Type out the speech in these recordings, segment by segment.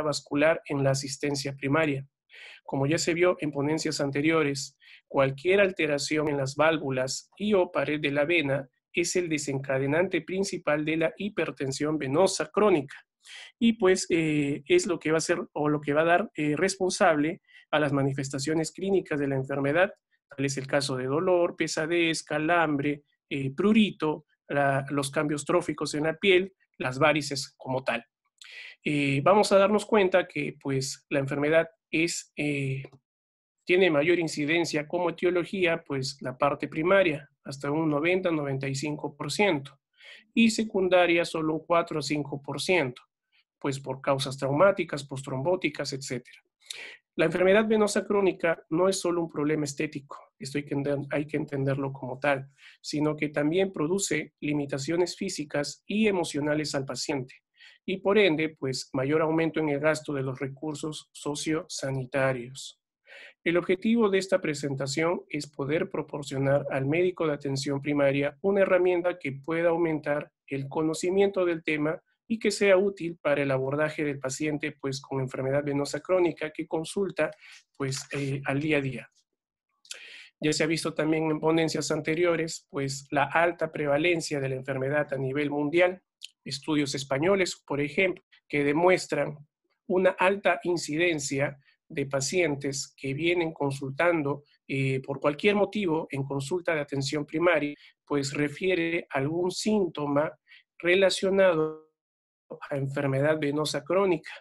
vascular en la asistencia primaria. Como ya se vio en ponencias anteriores, cualquier alteración en las válvulas y o pared de la vena es el desencadenante principal de la hipertensión venosa crónica y pues es lo que va a ser o lo que va a dar responsable a las manifestaciones clínicas de la enfermedad, tal es el caso de dolor, pesadez, calambre, prurito, los cambios tróficos en la piel, las varices como tal. Vamos a darnos cuenta que pues la enfermedad tiene mayor incidencia como etiología, pues la parte primaria, hasta un 90-95%, y secundaria solo un 4 a 5%, pues por causas traumáticas, postrombóticas, etc. La enfermedad venosa crónica no es solo un problema estético, esto hay que entenderlo como tal, sino que también produce limitaciones físicas y emocionales al paciente, y por ende, pues mayor aumento en el gasto de los recursos sociosanitarios. El objetivo de esta presentación es poder proporcionar al médico de atención primaria una herramienta que pueda aumentar el conocimiento del tema y que sea útil para el abordaje del paciente pues, con enfermedad venosa crónica que consulta pues, al día a día. Ya se ha visto también en ponencias anteriores pues, la alta prevalencia de la enfermedad a nivel mundial. Estudios españoles, por ejemplo, que demuestran una alta incidencia de pacientes que vienen consultando por cualquier motivo en consulta de atención primaria, pues refiere algún síntoma relacionado a enfermedad venosa crónica.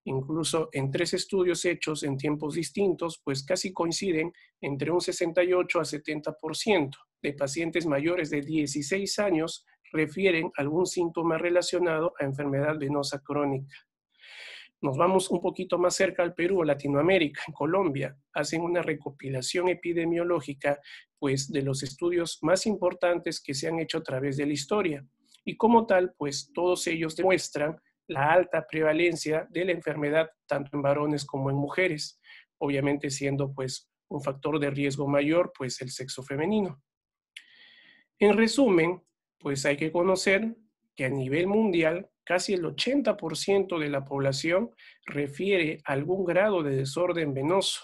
Incluso en 3 estudios hechos en tiempos distintos, pues casi coinciden entre un 68 a 70% de pacientes mayores de 16 años refieren algún síntoma relacionado a enfermedad venosa crónica. Nos vamos un poquito más cerca al Perú o Latinoamérica, en Colombia, hacen una recopilación epidemiológica pues, de los estudios más importantes que se han hecho a través de la historia. Y como tal, pues todos ellos demuestran la alta prevalencia de la enfermedad tanto en varones como en mujeres, obviamente siendo pues un factor de riesgo mayor pues el sexo femenino. En resumen, pues hay que conocer que a nivel mundial casi el 80% de la población refiere algún grado de desorden venoso.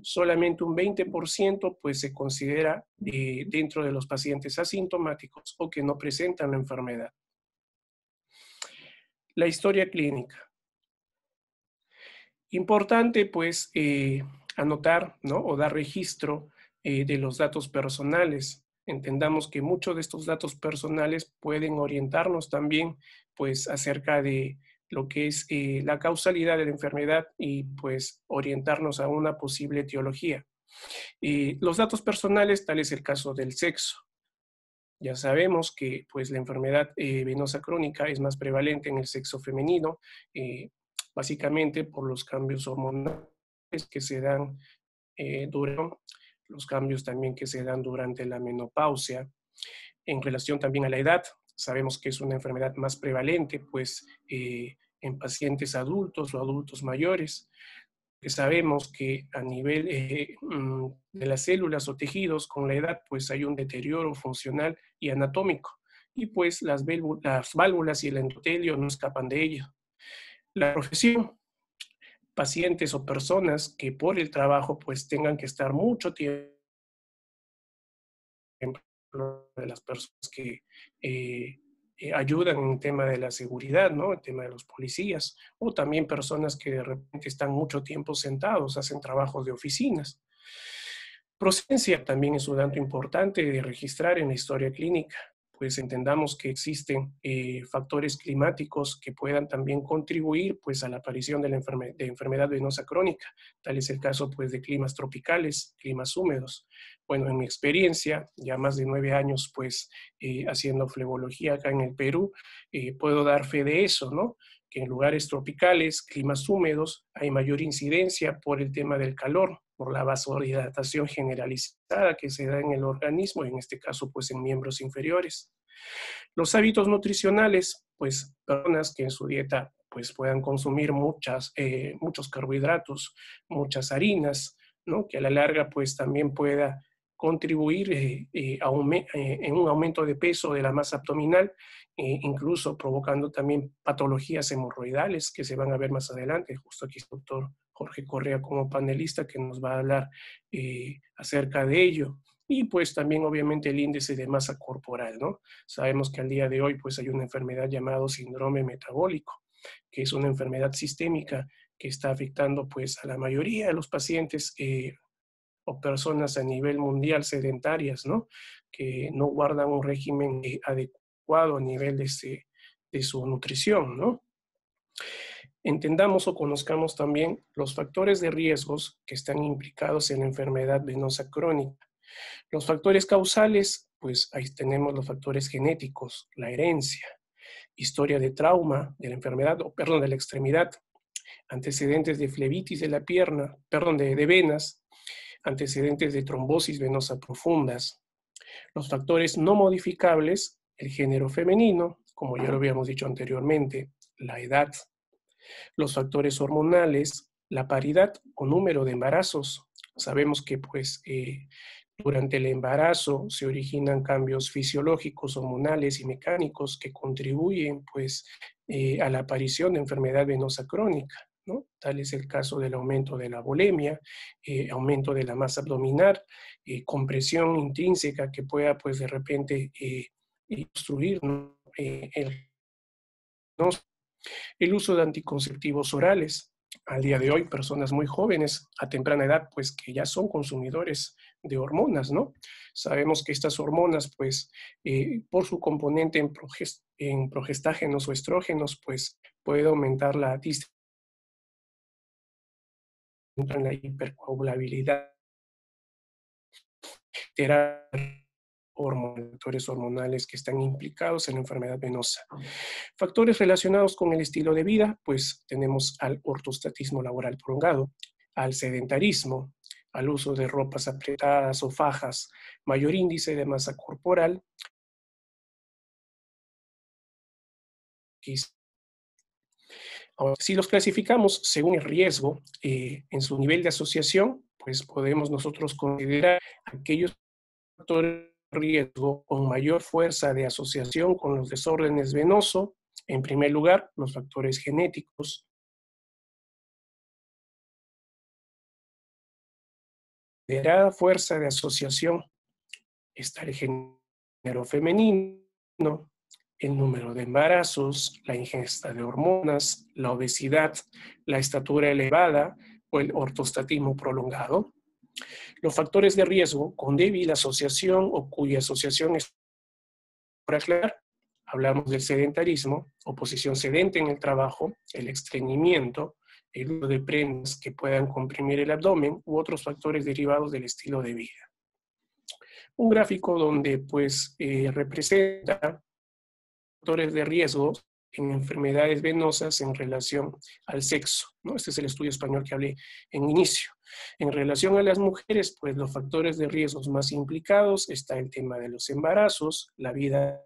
Solamente un 20% pues se considera dentro de los pacientes asintomáticos o que no presentan la enfermedad. La historia clínica. Importante pues anotar, ¿no? O dar registro de los datos personales. Entendamos que muchos de estos datos personales pueden orientarnos también pues acerca de lo que es la causalidad de la enfermedad y pues orientarnos a una posible etiología. Los datos personales, tal es el caso del sexo. Ya sabemos que pues, la enfermedad venosa crónica es más prevalente en el sexo femenino, básicamente por los cambios hormonales que se dan durante los cambios también que se dan durante la menopausia. En relación también a la edad, sabemos que es una enfermedad más prevalente pues, en pacientes adultos o adultos mayores. Sabemos que a nivel de las células o tejidos con la edad pues hay un deterioro funcional y anatómico y pues las válvulas y el endotelio no escapan de ello. La profesión, pacientes o personas que por el trabajo pues tengan que estar mucho tiempo, de las personas que ayudan en el tema de la seguridad, ¿no? El tema de los policías, o también personas que de repente están mucho tiempo sentados, hacen trabajos de oficinas. Procedencia también es un dato importante de registrar en la historia clínica, pues entendamos que existen factores climáticos que puedan también contribuir pues, a la aparición de la enfermedad venosa crónica. Tal es el caso pues, de climas tropicales, climas húmedos. Bueno, en mi experiencia, ya más de 9 años pues, haciendo flebología acá en el Perú, puedo dar fe de eso, ¿no? Que en lugares tropicales, climas húmedos, hay mayor incidencia por el tema del calor, por la vasodilatación generalizada que se da en el organismo, en este caso pues en miembros inferiores. Los hábitos nutricionales, pues personas que en su dieta pues puedan consumir muchos carbohidratos, muchas harinas, ¿no? Que a la larga pues también pueda contribuir en un aumento de peso de la masa abdominal, incluso provocando también patologías hemorroidales que se van a ver más adelante. Justo aquí está el doctor Jorge Correa como panelista que nos va a hablar acerca de ello. Y pues también obviamente el índice de masa corporal, ¿no? Sabemos que al día de hoy pues hay una enfermedad llamada síndrome metabólico, que es una enfermedad sistémica que está afectando pues a la mayoría de los pacientes o personas a nivel mundial sedentarias, ¿no? Que no guardan un régimen adecuado a nivel de su nutrición, ¿no? Entendamos o conozcamos también los factores de riesgos que están implicados en la enfermedad venosa crónica. Los factores causales, pues ahí tenemos los factores genéticos, la herencia, historia de trauma de la enfermedad, o perdón, de la extremidad, antecedentes de flebitis de la pierna, perdón, de venas, antecedentes de trombosis venosa profundas. Los factores no modificables, el género femenino, como ya lo habíamos dicho anteriormente, la edad. Los factores hormonales, la paridad o número de embarazos. Sabemos que pues durante el embarazo se originan cambios fisiológicos, hormonales y mecánicos que contribuyen pues a la aparición de enfermedad venosa crónica, ¿no? Tal es el caso del aumento de la volemia, aumento de la masa abdominal, compresión intrínseca que pueda pues de repente obstruir, ¿no? El uso de anticonceptivos orales. Al día de hoy, personas muy jóvenes, a temprana edad, pues que ya son consumidores de hormonas, ¿no? Sabemos que estas hormonas, pues, por su componente en progestágenos o estrógenos, pues, puede aumentar la en la hipercoagulabilidad, factores hormonales que están implicados en la enfermedad venosa. Factores relacionados con el estilo de vida, pues tenemos al ortostatismo laboral prolongado, al sedentarismo, al uso de ropas apretadas o fajas, mayor índice de masa corporal. Ahora, si los clasificamos según el riesgo en su nivel de asociación, pues podemos nosotros considerar aquellos factores de riesgo con mayor fuerza de asociación con los desórdenes venosos. En primer lugar, los factores genéticos. Considerada fuerza de asociación está el género femenino, el número de embarazos, la ingesta de hormonas, la obesidad, la estatura elevada o el ortostatismo prolongado. Los factores de riesgo con débil asociación o cuya asociación es por aclarar. Hablamos del sedentarismo, oposición sedente en el trabajo, el estreñimiento, el uso de prendas que puedan comprimir el abdomen u otros factores derivados del estilo de vida. Un gráfico donde pues representa factores de riesgo en enfermedades venosas en relación al sexo, ¿no? Este es el estudio español que hablé en inicio. En relación a las mujeres, pues los factores de riesgos más implicados está el tema de los embarazos, la vida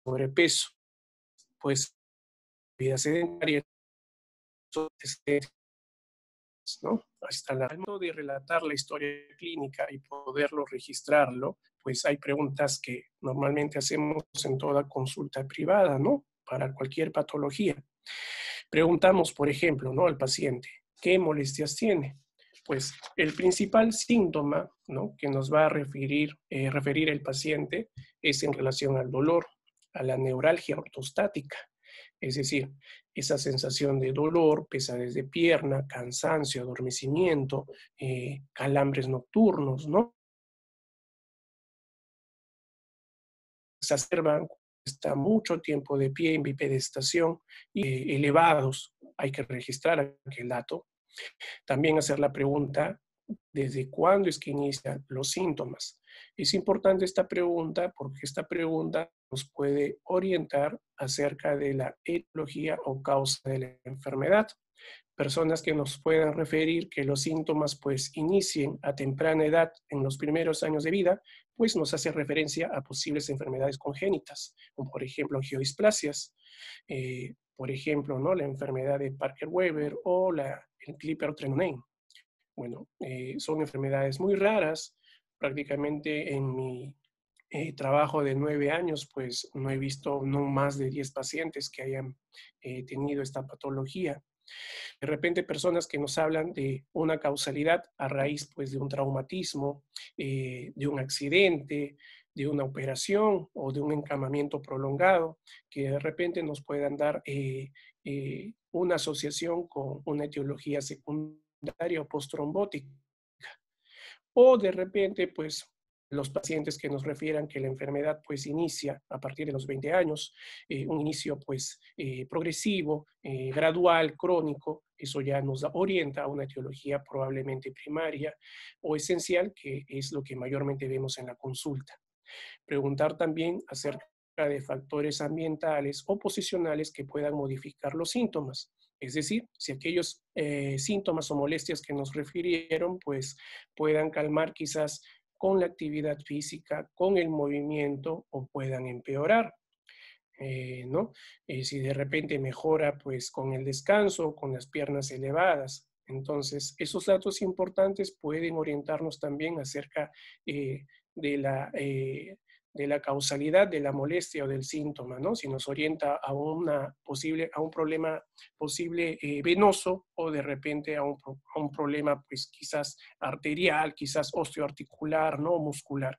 sobrepeso, pues vida sedentaria, ¿no? Hasta el momento de relatar la historia clínica y poderlo registrarlo, pues hay preguntas que normalmente hacemos en toda consulta privada, ¿no? Para cualquier patología. Preguntamos, por ejemplo, ¿no? Al paciente, ¿qué molestias tiene? Pues el principal síntoma, ¿no? Que nos va a referir el paciente es en relación al dolor, a la neuralgia ortostática, es decir, esa sensación de dolor, pesadez de pierna, cansancio, adormecimiento, calambres nocturnos, ¿no? Se exacerban, está mucho tiempo de pie en bipedestación y elevados. Hay que registrar aquel dato. También hacer la pregunta, ¿desde cuándo es que inician los síntomas? Es importante esta pregunta porque esta pregunta nos puede orientar acerca de la etiología o causa de la enfermedad. Personas que nos puedan referir que los síntomas pues inicien a temprana edad en los primeros años de vida, pues nos hace referencia a posibles enfermedades congénitas, como por ejemplo angiodisplasias, por ejemplo, ¿no? La enfermedad de Parker-Weber o la el clippertrenone. Bueno, son enfermedades muy raras. Prácticamente en mi trabajo de 9 años, pues no he visto no más de 10 pacientes que hayan tenido esta patología. De repente personas que nos hablan de una causalidad a raíz pues de un traumatismo, de un accidente, de una operación o de un encamamiento prolongado, que de repente nos puedan dar una asociación con una etiología secundaria o postrombótica. O de repente, pues, los pacientes que nos refieran que la enfermedad pues inicia a partir de los 20 años, un inicio pues progresivo, gradual, crónico, eso ya nos orienta a una etiología probablemente primaria o esencial, que es lo que mayormente vemos en la consulta. Preguntar también acerca de factores ambientales o posicionales que puedan modificar los síntomas. Es decir, si aquellos síntomas o molestias que nos refirieron, pues puedan calmar quizás con la actividad física, con el movimiento o puedan empeorar. ¿No? Si de repente mejora pues con el descanso, con las piernas elevadas. Entonces, esos datos importantes pueden orientarnos también acerca de la de la causalidad de la molestia o del síntoma, ¿no? Si nos orienta a, a un problema posible venoso o de repente a un problema, pues quizás arterial, quizás osteoarticular, ¿no? Muscular.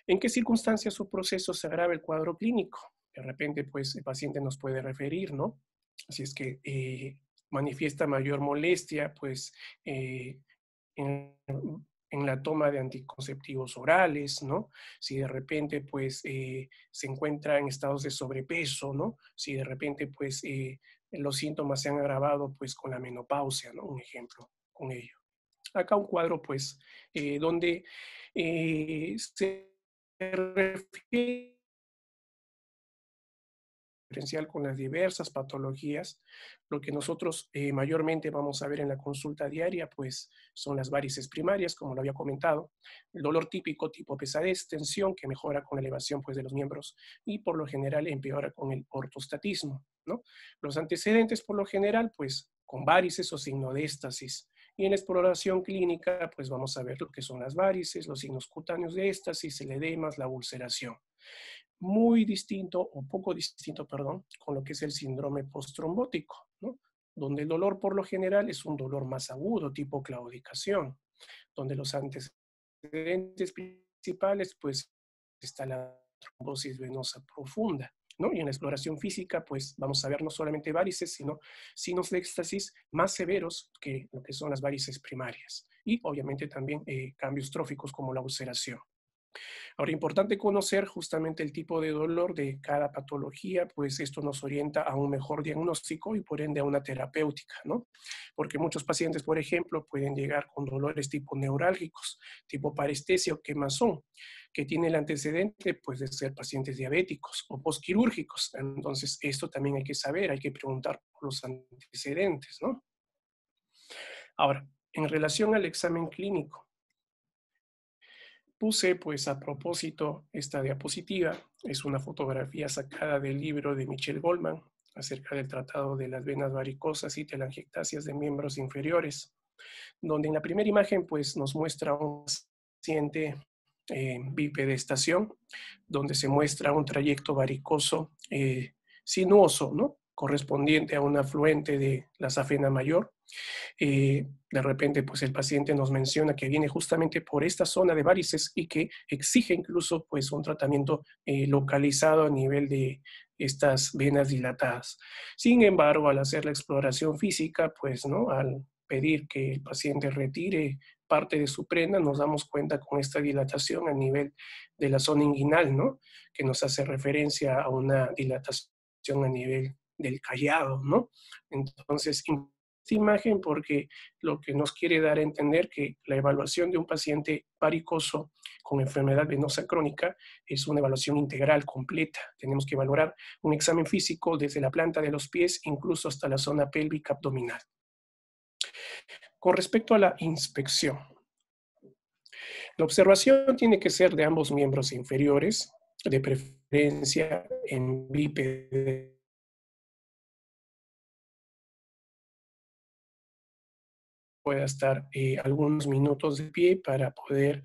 ¿En qué circunstancias o procesos se agrava el cuadro clínico? De repente, pues el paciente nos puede referir, ¿no? Si es que manifiesta mayor molestia, pues en, en la toma de anticonceptivos orales, ¿no? Si de repente, pues, se encuentra en estados de sobrepeso, ¿no? Si de repente, pues, los síntomas se han agravado, pues, con la menopausia, ¿no? Un ejemplo con ello. Acá un cuadro, pues, donde se refiere diferencial con las diversas patologías. Lo que nosotros mayormente vamos a ver en la consulta diaria, pues son las varices primarias, como lo había comentado, el dolor típico tipo pesadez, tensión, que mejora con la elevación pues, de los miembros y por lo general empeora con el ortostatismo, ¿no? Los antecedentes por lo general, pues con varices o signo de éstasis. Y en la exploración clínica, pues vamos a ver lo que son las varices, los signos cutáneos de éstasis, el edema, la ulceración. Muy distinto o poco distinto, perdón, con lo que es el síndrome postrombótico, ¿no? Donde el dolor por lo general es un dolor más agudo, tipo claudicación, donde los antecedentes principales, pues, está la trombosis venosa profunda, ¿no? Y en la exploración física, pues, vamos a ver no solamente varices, sino signos de éxtasis más severos que lo que son las varices primarias. Y obviamente también cambios tróficos como la ulceración. Ahora, importante conocer justamente el tipo de dolor de cada patología, pues esto nos orienta a un mejor diagnóstico y por ende a una terapéutica, ¿no? Porque muchos pacientes, por ejemplo, pueden llegar con dolores tipo neurálgicos, tipo parestesia o quemazón, que tiene el antecedente, pues, de ser pacientes diabéticos o postquirúrgicos. Entonces, esto también hay que saber, hay que preguntar por los antecedentes, ¿no? Ahora, en relación al examen clínico, puse pues a propósito esta diapositiva. Es una fotografía sacada del libro de Michel Goldman acerca del tratado de las venas varicosas y telangiectasias de miembros inferiores, donde en la primera imagen pues nos muestra un paciente bipedestación, donde se muestra un trayecto varicoso sinuoso, ¿no? Correspondiente a un afluente de la safena mayor. De repente, pues el paciente nos menciona que viene justamente por esta zona de varices y que exige incluso pues un tratamiento localizado a nivel de estas venas dilatadas. Sin embargo, al hacer la exploración física, pues, ¿no? Al pedir que el paciente retire parte de su prenda, nos damos cuenta con esta dilatación a nivel de la zona inguinal, ¿no? Que nos hace referencia a una dilatación a nivel del callado, ¿no? Entonces, esta imagen porque lo que nos quiere dar a entender que la evaluación de un paciente varicoso con enfermedad venosa crónica es una evaluación integral, completa. Tenemos que valorar un examen físico desde la planta de los pies, incluso hasta la zona pélvica abdominal. Con respecto a la inspección, la observación tiene que ser de ambos miembros inferiores, de preferencia en bípede pueda estar algunos minutos de pie para poder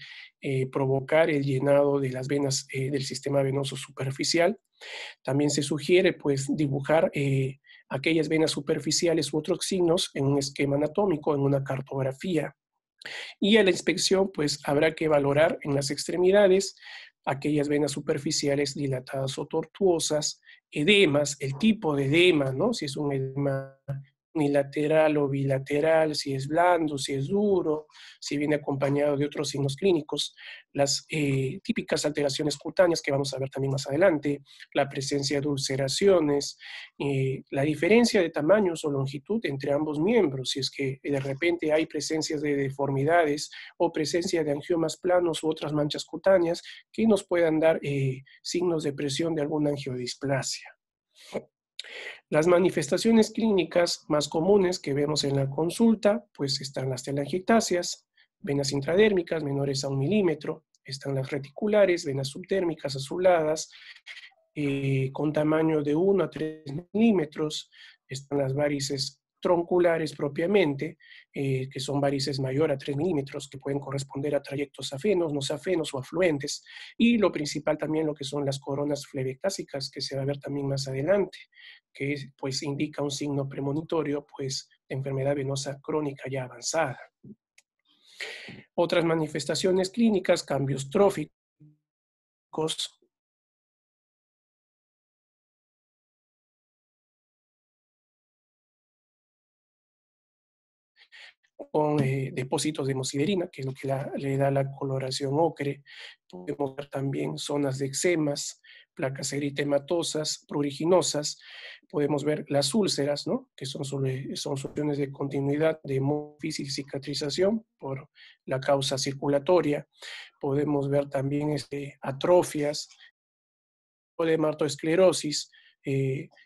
provocar el llenado de las venas del sistema venoso superficial. También se sugiere pues dibujar aquellas venas superficiales u otros signos en un esquema anatómico, en una cartografía. Y a la inspección pues habrá que valorar en las extremidades aquellas venas superficiales dilatadas o tortuosas, edemas, el tipo de edema, ¿no? Si es un edema unilateral o bilateral, si es blando, si es duro, si viene acompañado de otros signos clínicos, las típicas alteraciones cutáneas que vamos a ver también más adelante, la presencia de ulceraciones, la diferencia de tamaños o longitud entre ambos miembros, si es que de repente hay presencias de deformidades o presencia de angiomas planos u otras manchas cutáneas que nos puedan dar signos de presión de alguna angiodisplasia. Las manifestaciones clínicas más comunes que vemos en la consulta, pues están las telangiectasias, venas intradérmicas menores a 1 milímetro, están las reticulares, venas subdérmicas azuladas, con tamaño de 1 a 3 milímetros, están las varices tronculares propiamente, que son varices mayor a 3 milímetros, que pueden corresponder a trayectos afenos, no afenos o afluentes, y lo principal también lo que son las coronas flebectásicas, que se va a ver también más adelante, que pues indica un signo premonitorio, pues, de enfermedad venosa crónica ya avanzada. Otras manifestaciones clínicas, cambios tróficos, con depósitos de hemosiderina, que es lo que le da la coloración ocre. Podemos ver también zonas de eczemas, placas eritematosas, pruriginosas. Podemos ver las úlceras, ¿no? Que son soluciones de continuidad de muy difícil cicatrización por la causa circulatoria. Podemos ver también atrofias, de martoesclerosis,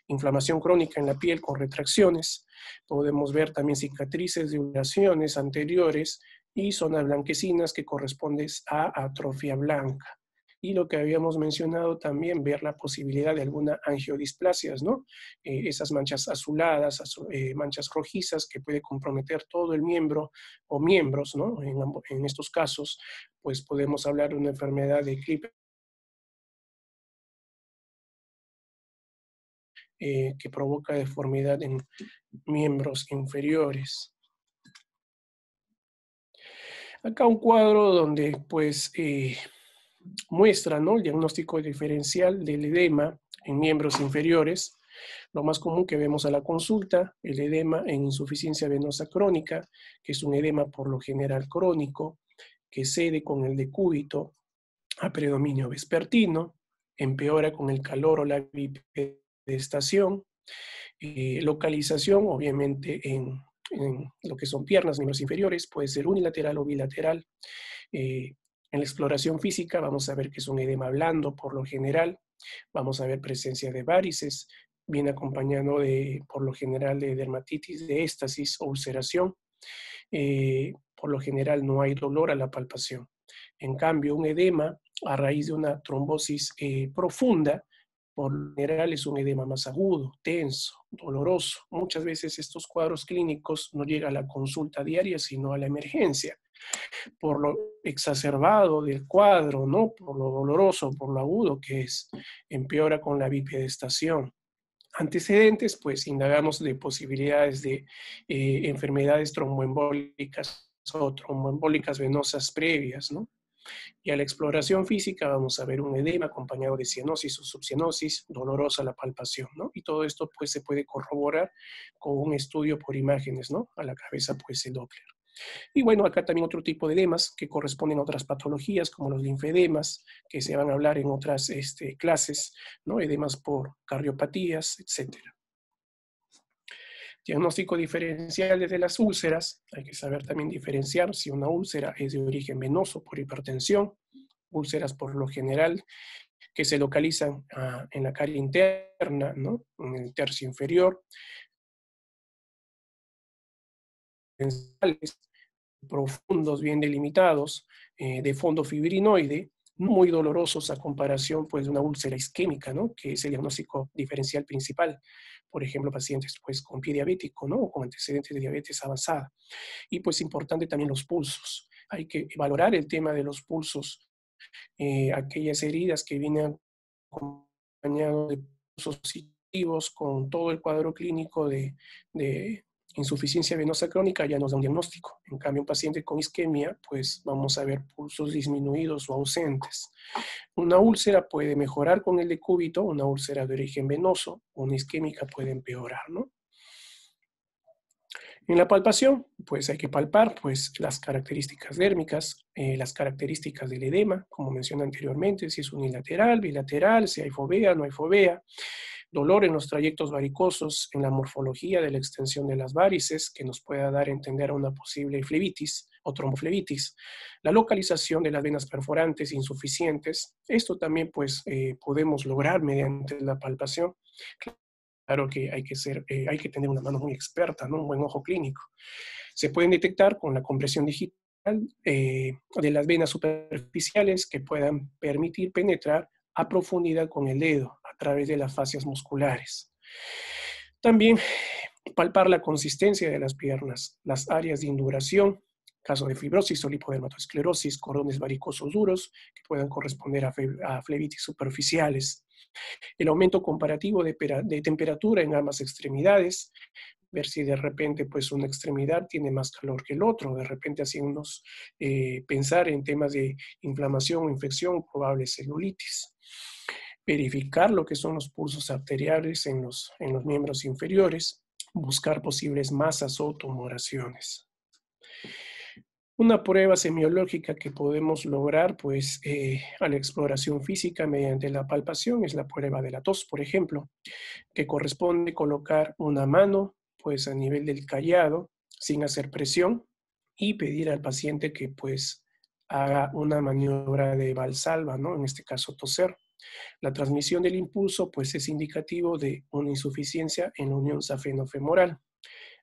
inflamación crónica en la piel con retracciones. Podemos ver también cicatrices de ulceraciones anteriores y zonas blanquecinas que corresponden a atrofia blanca. Y lo que habíamos mencionado también, ver la posibilidad de alguna angiodisplasias, ¿no? Esas manchas azuladas, manchas rojizas que puede comprometer todo el miembro o miembros, ¿no? En estos casos, pues podemos hablar de una enfermedad de Klippel que provoca deformidad en miembros inferiores. Acá un cuadro donde pues muestra, ¿no?, el diagnóstico diferencial del edema en miembros inferiores. Lo más común que vemos a la consulta, el edema en insuficiencia venosa crónica, que es un edema por lo general crónico, que cede con el decúbito a predominio vespertino, empeora con el calor o la bipedestación, localización obviamente en lo que son piernas, miembros inferiores, puede ser unilateral o bilateral. En la exploración física vamos a ver que es un edema blando por lo general, vamos a ver presencia de varices, viene acompañado por lo general de dermatitis, de éstasis o ulceración. Por lo general no hay dolor a la palpación. En cambio, un edema a raíz de una trombosis profunda, por lo general es un edema más agudo, tenso, doloroso. Muchas veces estos cuadros clínicos no llegan a la consulta diaria, sino a la emergencia, por lo exacerbado del cuadro, ¿no? Por lo doloroso, por lo agudo que es, empeora con la bipedestación. Antecedentes, pues indagamos de posibilidades de enfermedades tromboembólicas o tromboembólicas venosas previas, ¿no? Y a la exploración física vamos a ver un edema acompañado de cianosis o subcianosis, dolorosa la palpación, ¿no? Y todo esto pues se puede corroborar con un estudio por imágenes, ¿no? A la cabeza pues el Doppler. Y bueno, acá también otro tipo de edemas que corresponden a otras patologías, como los linfedemas, que se van a hablar en otras clases, ¿no? Edemas por cardiopatías, etc. Diagnóstico diferencial desde las úlceras. Hay que saber también diferenciar si una úlcera es de origen venoso por hipertensión, úlceras por lo general que se localizan en la carie interna, ¿no? En el tercio inferior, profundos, bien delimitados, de fondo fibrinoide, no muy dolorosos a comparación pues, de una úlcera isquémica, ¿no? Que es el diagnóstico diferencial principal. Por ejemplo, pacientes pues, con pie diabético, ¿no? O con antecedentes de diabetes avanzada. Y pues importante también los pulsos. Hay que valorar el tema de los pulsos, aquellas heridas que vienen acompañados de pulsos positivos con todo el cuadro clínico de insuficiencia venosa crónica ya nos da un diagnóstico. En cambio, un paciente con isquemia, pues vamos a ver pulsos disminuidos o ausentes. Una úlcera puede mejorar con el decúbito, una úlcera de origen venoso, una isquémica puede empeorar, ¿no? En la palpación, pues hay que palpar pues, las características dérmicas, las características del edema, como mencioné anteriormente, si es unilateral, bilateral, si hay fovea, no hay fovea, dolor en los trayectos varicosos, en la morfología de la extensión de las varices, que nos pueda dar a entender a una posible flebitis o tromboflebitis, la localización de las venas perforantes insuficientes. Esto también pues podemos lograr mediante la palpación. Claro que hay que tener una mano muy experta, ¿no? Un buen ojo clínico. Se pueden detectar con la compresión digital de las venas superficiales que puedan permitir penetrar a profundidad con el dedo a través de las fascias musculares. También palpar la consistencia de las piernas, las áreas de induración, caso de fibrosis o lipodermatoesclerosis, cordones varicosos duros que puedan corresponder a flebitis superficiales, el aumento comparativo de temperatura en ambas extremidades, ver si de repente pues una extremidad tiene más calor que el otro, de repente haciéndonos pensar en temas de inflamación o infección, probable celulitis. Verificar lo que son los pulsos arteriales en los miembros inferiores, buscar posibles masas o tumoraciones. Una prueba semiológica que podemos lograr pues, a la exploración física mediante la palpación es la prueba de la tos, por ejemplo, que corresponde colocar una mano pues, a nivel del callado sin hacer presión y pedir al paciente que pues, haga una maniobra de Valsalva, ¿no? En este caso toser. La transmisión del impulso pues, es indicativo de una insuficiencia en la unión safeno-femoral.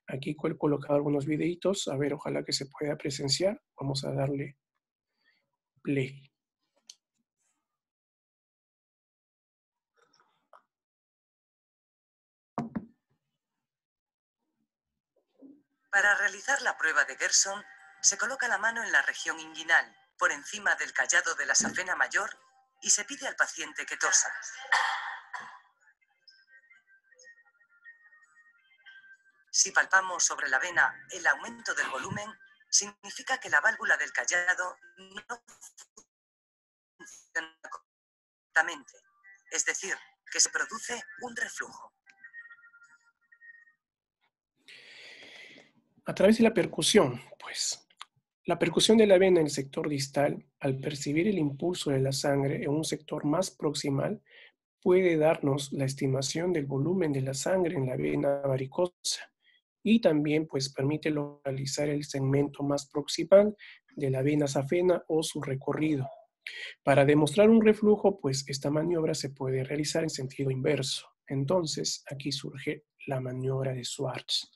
Aquí he colocado algunos videitos, a ver, ojalá que se pueda presenciar. Vamos a darle play. Para realizar la prueba de Gerson, se coloca la mano en la región inguinal, por encima del callado de la safena mayor, y se pide al paciente que tosa. Si palpamos sobre la vena el aumento del volumen, significa que la válvula del callado no funciona correctamente, es decir, que se produce un reflujo. A través de la percusión, pues, la percusión de la vena en el sector distal, al percibir el impulso de la sangre en un sector más proximal, puede darnos la estimación del volumen de la sangre en la vena varicosa y también pues permite localizar el segmento más proximal de la vena safena o su recorrido. Para demostrar un reflujo, pues esta maniobra se puede realizar en sentido inverso. Entonces, aquí surge la maniobra de Schwartz.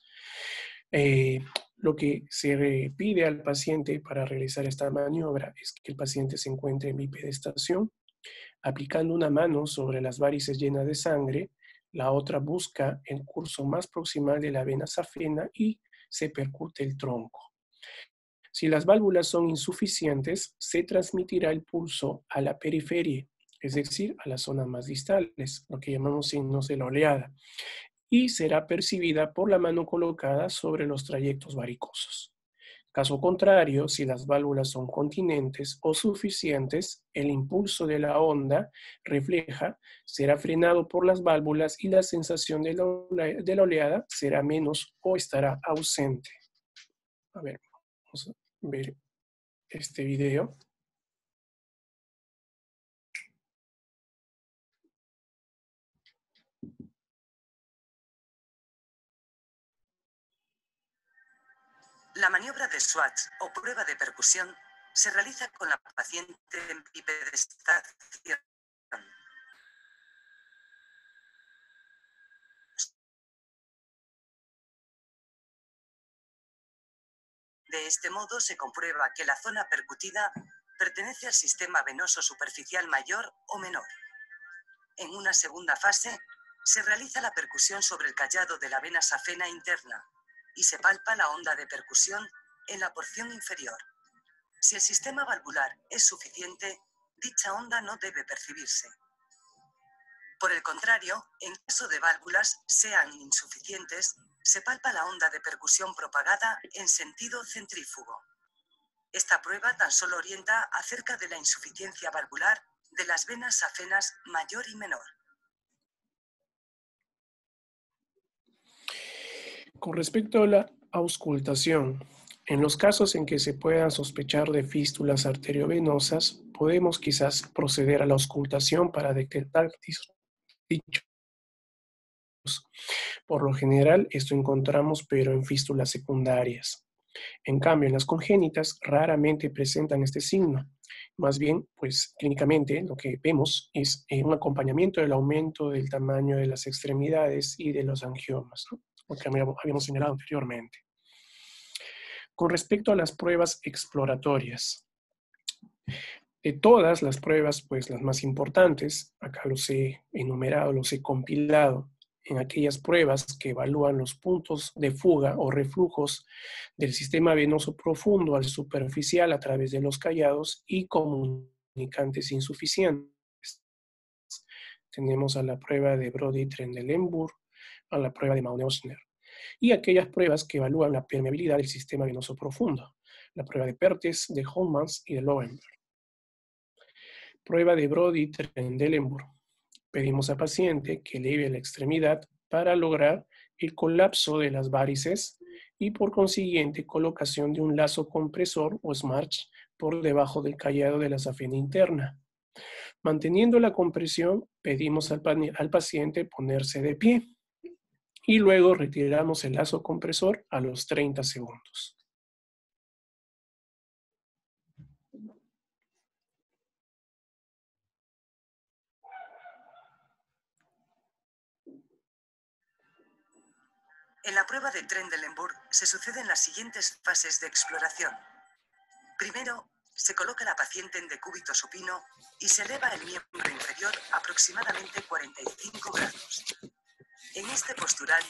Lo que se pide al paciente para realizar esta maniobra es que el paciente se encuentre en bipedestación, aplicando una mano sobre las varices llenas de sangre, la otra busca el curso más proximal de la vena safena y se percute el tronco. Si las válvulas son insuficientes, se transmitirá el pulso a la periferia, es decir, a las zonas más distales, lo que llamamos signos de la oleada, y será percibida por la mano colocada sobre los trayectos varicosos. Caso contrario, si las válvulas son continentes o suficientes, el impulso de la onda refleja será frenado por las válvulas y la sensación de la oleada será menos o estará ausente. A ver, vamos a ver este video. La maniobra de Schwartz o prueba de percusión se realiza con la paciente en bipedestación. De este modo se comprueba que la zona percutida pertenece al sistema venoso superficial mayor o menor. En una segunda fase, se realiza la percusión sobre el callado de la vena safena interna y se palpa la onda de percusión en la porción inferior. Si el sistema valvular es suficiente, dicha onda no debe percibirse. Por el contrario, en caso de válvulas sean insuficientes, se palpa la onda de percusión propagada en sentido centrífugo. Esta prueba tan solo orienta acerca de la insuficiencia valvular de las venas safenas mayor y menor. Con respecto a la auscultación, en los casos en que se puedan sospechar de fístulas arteriovenosas, podemos quizás proceder a la auscultación para detectar dichos. Por lo general, esto encontramos, pero en fístulas secundarias. En cambio, en las congénitas raramente presentan este signo. Más bien, pues clínicamente lo que vemos es un acompañamiento del aumento del tamaño de las extremidades y de los angiomas, ¿no? Lo que habíamos señalado anteriormente. Con respecto a las pruebas exploratorias, de todas las pruebas, pues las más importantes, acá los he enumerado, los he compilado, en aquellas pruebas que evalúan los puntos de fuga o reflujos del sistema venoso profundo al superficial a través de los callados y comunicantes insuficientes. Tenemos a la prueba de Brody-Trendelenburg, a la prueba de Maune-Osner, y aquellas pruebas que evalúan la permeabilidad del sistema venoso profundo, la prueba de Perthes, de Holmans y de Lowenberg. Prueba de Brody-Trendelenburg. Pedimos al paciente que eleve la extremidad para lograr el colapso de las varices y por consiguiente colocación de un lazo compresor o SMARCH por debajo del callado de la safena interna. Manteniendo la compresión, pedimos al paciente ponerse de pie y luego retiramos el lazo compresor a los 30 segundos. En la prueba de Trendelenburg se suceden las siguientes fases de exploración. Primero, se coloca la paciente en decúbito supino y se eleva el miembro inferior aproximadamente 45 grados. En este postural,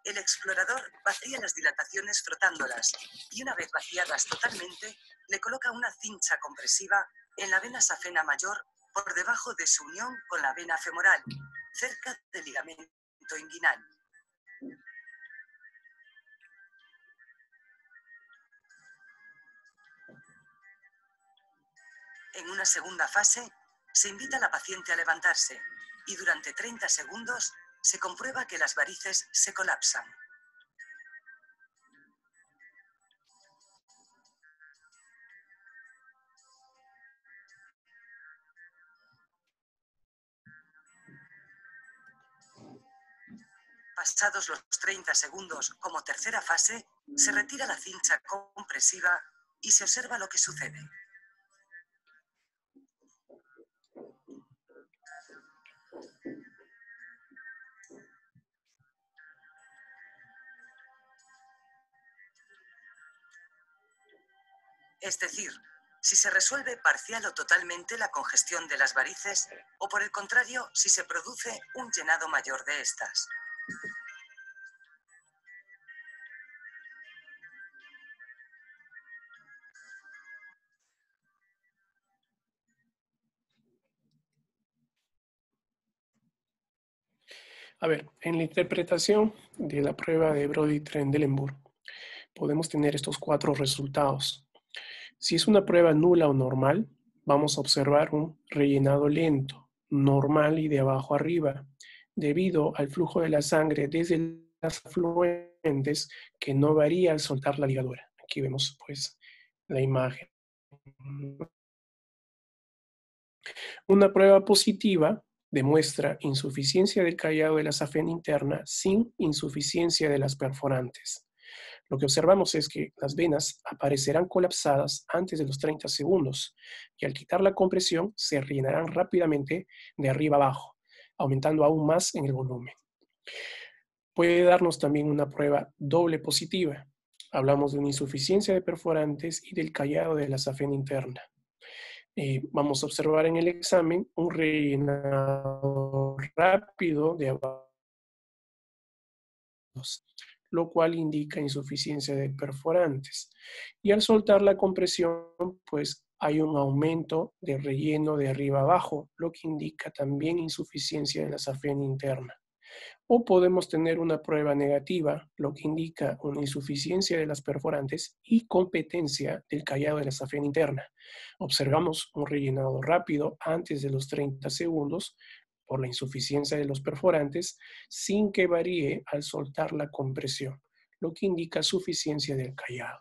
el explorador vacía las dilataciones frotándolas y una vez vaciadas totalmente, le coloca una cincha compresiva en la vena safena mayor por debajo de su unión con la vena femoral, cerca del ligamento inguinal. En una segunda fase, se invita a la paciente a levantarse y durante 30 segundos se comprueba que las varices se colapsan. Pasados los 30 segundos, como tercera fase, se retira la cincha compresiva y se observa lo que sucede. Es decir, si se resuelve parcial o totalmente la congestión de las varices, o por el contrario, si se produce un llenado mayor de estas. A ver, en la interpretación de la prueba de Brody-Trendelenburg, podemos tener estos 4 resultados. Si es una prueba nula o normal, vamos a observar un rellenado lento, normal y de abajo arriba, debido al flujo de la sangre desde las afluentes que no varía al soltar la ligadura. Aquí vemos pues la imagen. Una prueba positiva demuestra insuficiencia del callado de la safena interna sin insuficiencia de las perforantes. Lo que observamos es que las venas aparecerán colapsadas antes de los 30 segundos y al quitar la compresión se rellenarán rápidamente de arriba abajo, aumentando aún más en el volumen. Puede darnos también una prueba doble positiva. Hablamos de una insuficiencia de perforantes y del callado de la safena interna. vamos a observar en el examen un rellenado rápido de abajo, lo cual indica insuficiencia de perforantes. Y al soltar la compresión, pues hay un aumento de relleno de arriba abajo, lo que indica también insuficiencia de la safena interna. O podemos tener una prueba negativa, lo que indica una insuficiencia de las perforantes y competencia del callado de la safena interna. Observamos un rellenado rápido antes de los 30 segundos por la insuficiencia de los perforantes sin que varíe al soltar la compresión, lo que indica suficiencia del callado.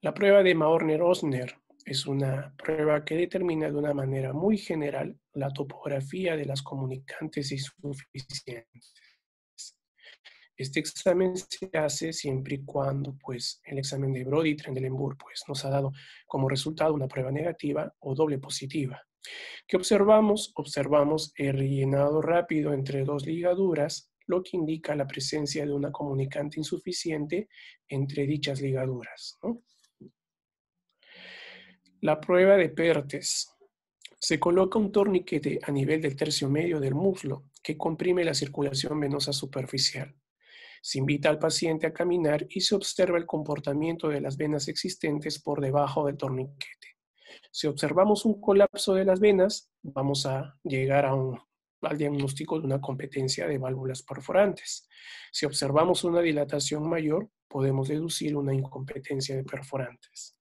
La prueba de Maorner-Osner es una prueba que determina de una manera muy general la topografía de las comunicantes insuficientes. Este examen se hace siempre y cuando pues, el examen de Brody y Trendelenburg pues, nos ha dado como resultado una prueba negativa o doble positiva. ¿Qué observamos? Observamos el rellenado rápido entre dos ligaduras, lo que indica la presencia de una comunicante insuficiente entre dichas ligaduras, ¿no? La prueba de Perthes. Se coloca un torniquete a nivel del tercio medio del muslo que comprime la circulación venosa superficial. Se invita al paciente a caminar y se observa el comportamiento de las venas existentes por debajo del torniquete. Si observamos un colapso de las venas, vamos a llegar al diagnóstico de una competencia de válvulas perforantes. Si observamos una dilatación mayor, podemos deducir una incompetencia de perforantes.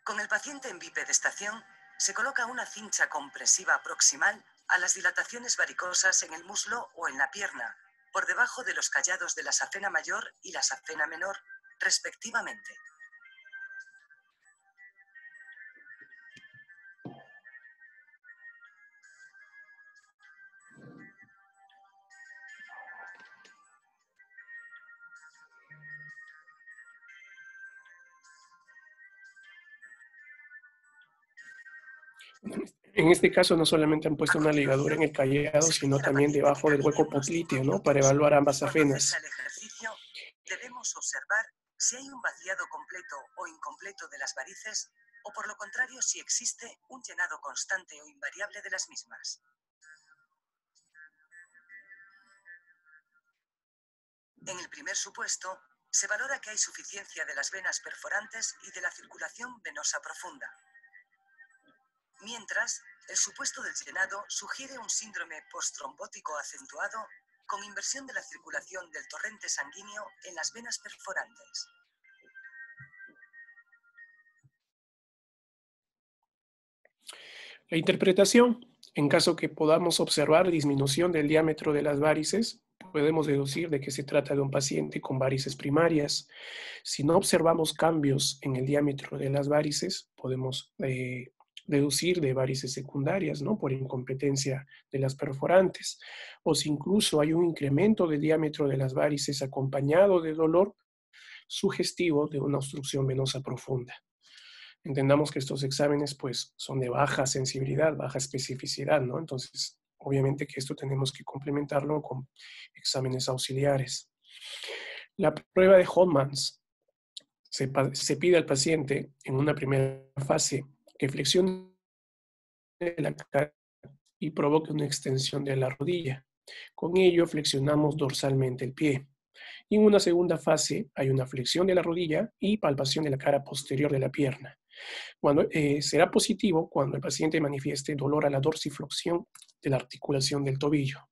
Con el paciente en bipedestación, se coloca una cincha compresiva proximal a las dilataciones varicosas en el muslo o en la pierna, por debajo de los callados de la safena mayor y la safena menor, respectivamente. En este caso no solamente han puesto una ligadura en el callado, sino también debajo del hueco popliteo, ¿no? Para evaluar ambas safenas. Cuando cesa el ejercicio, debemos observar si hay un vaciado completo o incompleto de las varices, o por lo contrario si existe un llenado constante o invariable de las mismas. En el primer supuesto, se valora que hay suficiencia de las venas perforantes y de la circulación venosa profunda. Mientras, el supuesto del llenado sugiere un síndrome postrombótico acentuado con inversión de la circulación del torrente sanguíneo en las venas perforantes. La interpretación. En caso que podamos observar disminución del diámetro de las varices, podemos deducir de que se trata de un paciente con varices primarias. Si no observamos cambios en el diámetro de las varices, podemos deducir de varices secundarias, ¿no? Por incompetencia de las perforantes. O si incluso hay un incremento del diámetro de las varices acompañado de dolor sugestivo de una obstrucción venosa profunda. Entendamos que estos exámenes pues son de baja sensibilidad, baja especificidad, ¿no? Entonces, obviamente que esto tenemos que complementarlo con exámenes auxiliares. La prueba de Hodmans se pide al paciente en una primera fase que flexione la cara y provoque una extensión de la rodilla. Con ello flexionamos dorsalmente el pie. Y en una segunda fase hay una flexión de la rodilla y palpación de la cara posterior de la pierna. Será positivo cuando el paciente manifieste dolor a la dorsiflexión de la articulación del tobillo.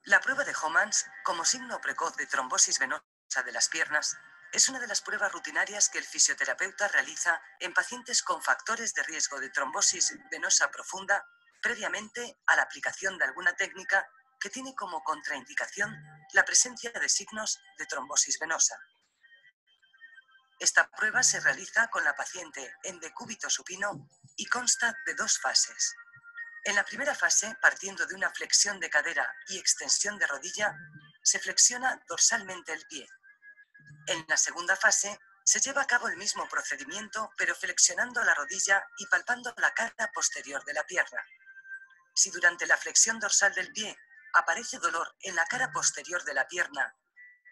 La prueba de Homans, como signo precoz de trombosis venosa de las piernas, es una de las pruebas rutinarias que el fisioterapeuta realiza en pacientes con factores de riesgo de trombosis venosa profunda previamente a la aplicación de alguna técnica que tiene como contraindicación la presencia de signos de trombosis venosa. Esta prueba se realiza con la paciente en decúbito supino y consta de dos fases. En la primera fase, partiendo de una flexión de cadera y extensión de rodilla, se flexiona dorsalmente el pie. En la segunda fase, Se lleva a cabo el mismo procedimiento, pero flexionando la rodilla y palpando la cara posterior de la pierna. Si durante la flexión dorsal del pie aparece dolor en la cara posterior de la pierna,